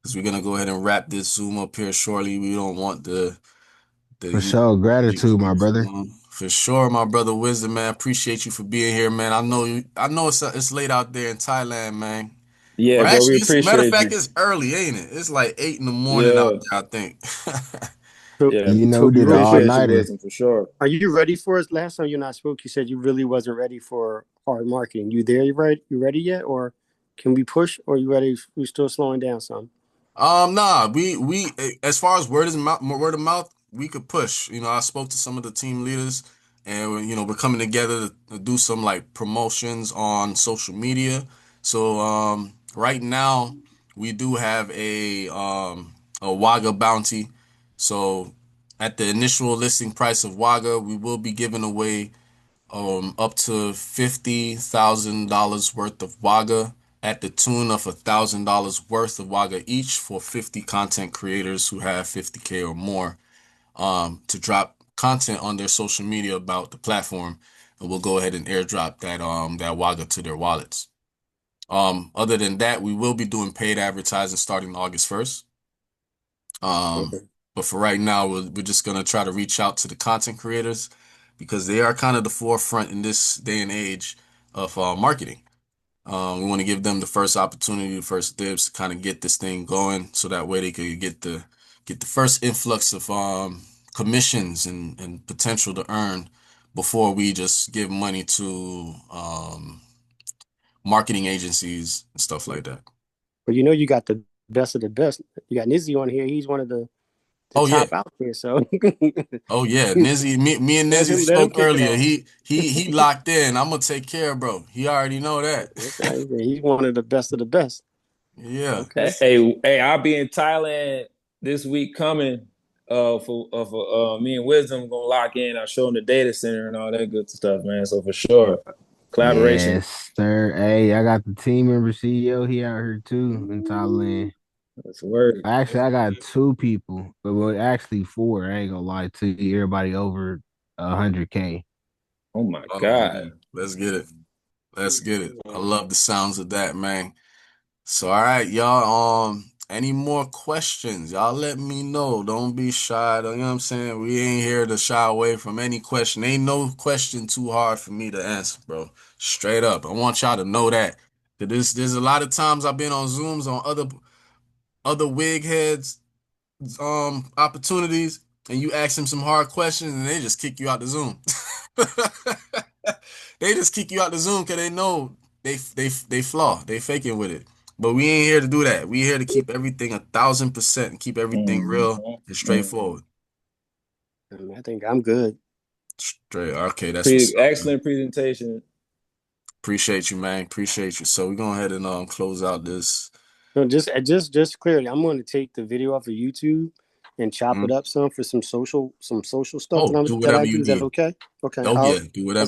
because we're gonna go ahead and wrap this Zoom up here shortly. We don't want the For sure. YouTube Gratitude, my for brother. long. For sure, my brother Wisdom, man. Appreciate you for being here, man. I know it's late out there in Thailand, man. Yeah, Or bro. We actually, matter of appreciate fact, you. it's early, ain't it? It's like 8 in the morning out Yeah, there, I think. So, yeah. You know, we Toby, did an real quick, Appreciate you, all-nighter. wisdom for sure. are you ready for us? Last time you and I spoke, you said you really wasn't ready for hard marketing. You there? You ready yet, or can we push? Or you ready? We still slowing down some. Nah, we as far as word of mouth, we could push. I spoke to some of the team leaders, and we're coming together to do some like promotions on social media. So right now we do have a Wagga bounty. So at the initial listing price of Wagga, we will be giving away up to $50,000 worth of WAGA at the tune of $1,000 worth of WAGA each for 50 content creators who have 50K or more, to drop content on their social media about the platform, and we'll go ahead and airdrop that WAGA to their wallets. Other than that, we will be doing paid advertising starting August 1st. Okay. But for right now, we're just gonna try to reach out to the content creators because they are kind of the forefront in this day and age of marketing. We want to give them the first opportunity, the first dibs to kind of get this thing going, so that way they could get the first influx of commissions and potential to earn before we just give money to marketing agencies and stuff like that. But you know, you got the best of the best. You got Nizzy on here. He's one of the Oh yeah. top out there. So Oh yeah, Nizzy, me and Nizzy let him spoke kick it earlier. off. He locked in. I'm gonna take care, bro. He already know that. Okay, he's one of the best of the best. Yeah. Okay. Hey, I'll be in Thailand this week coming. For me and Wisdom gonna lock in. I'll show them the data center and all that good stuff, man. So for sure, collaboration. Yes, sir. Hey, I got the team member CEO. He out here too in Thailand. That's the word. Actually, I got two people, but well, actually four. I ain't gonna lie to you. Everybody over 100K. Oh my Oh God. man, let's get it. Let's get it. I love the sounds of that, man. So all right, y'all. Any more questions? Y'all let me know. Don't be shy. You know what I'm saying? We ain't here to shy away from any question. Ain't no question too hard for me to answer, bro. Straight up. I want y'all to know that. There's a lot of times I've been on Zooms on other wig heads opportunities, and you ask them some hard questions and they just kick you out the Zoom. They just kick you out the Zoom because they know they flaw. They faking with it. But we ain't here to do that. We here to keep everything 1,000% and keep everything real and straightforward. I think I'm good. Straight. Okay, that's what's up, man. Excellent presentation. Appreciate you, man. Appreciate you. So we're going ahead and close out this. No, just clearly, I'm going to take the video off of YouTube and chop it up some for some social stuff Oh, do that whatever I you do. Is that do. okay? Okay. Oh yeah, do whatever.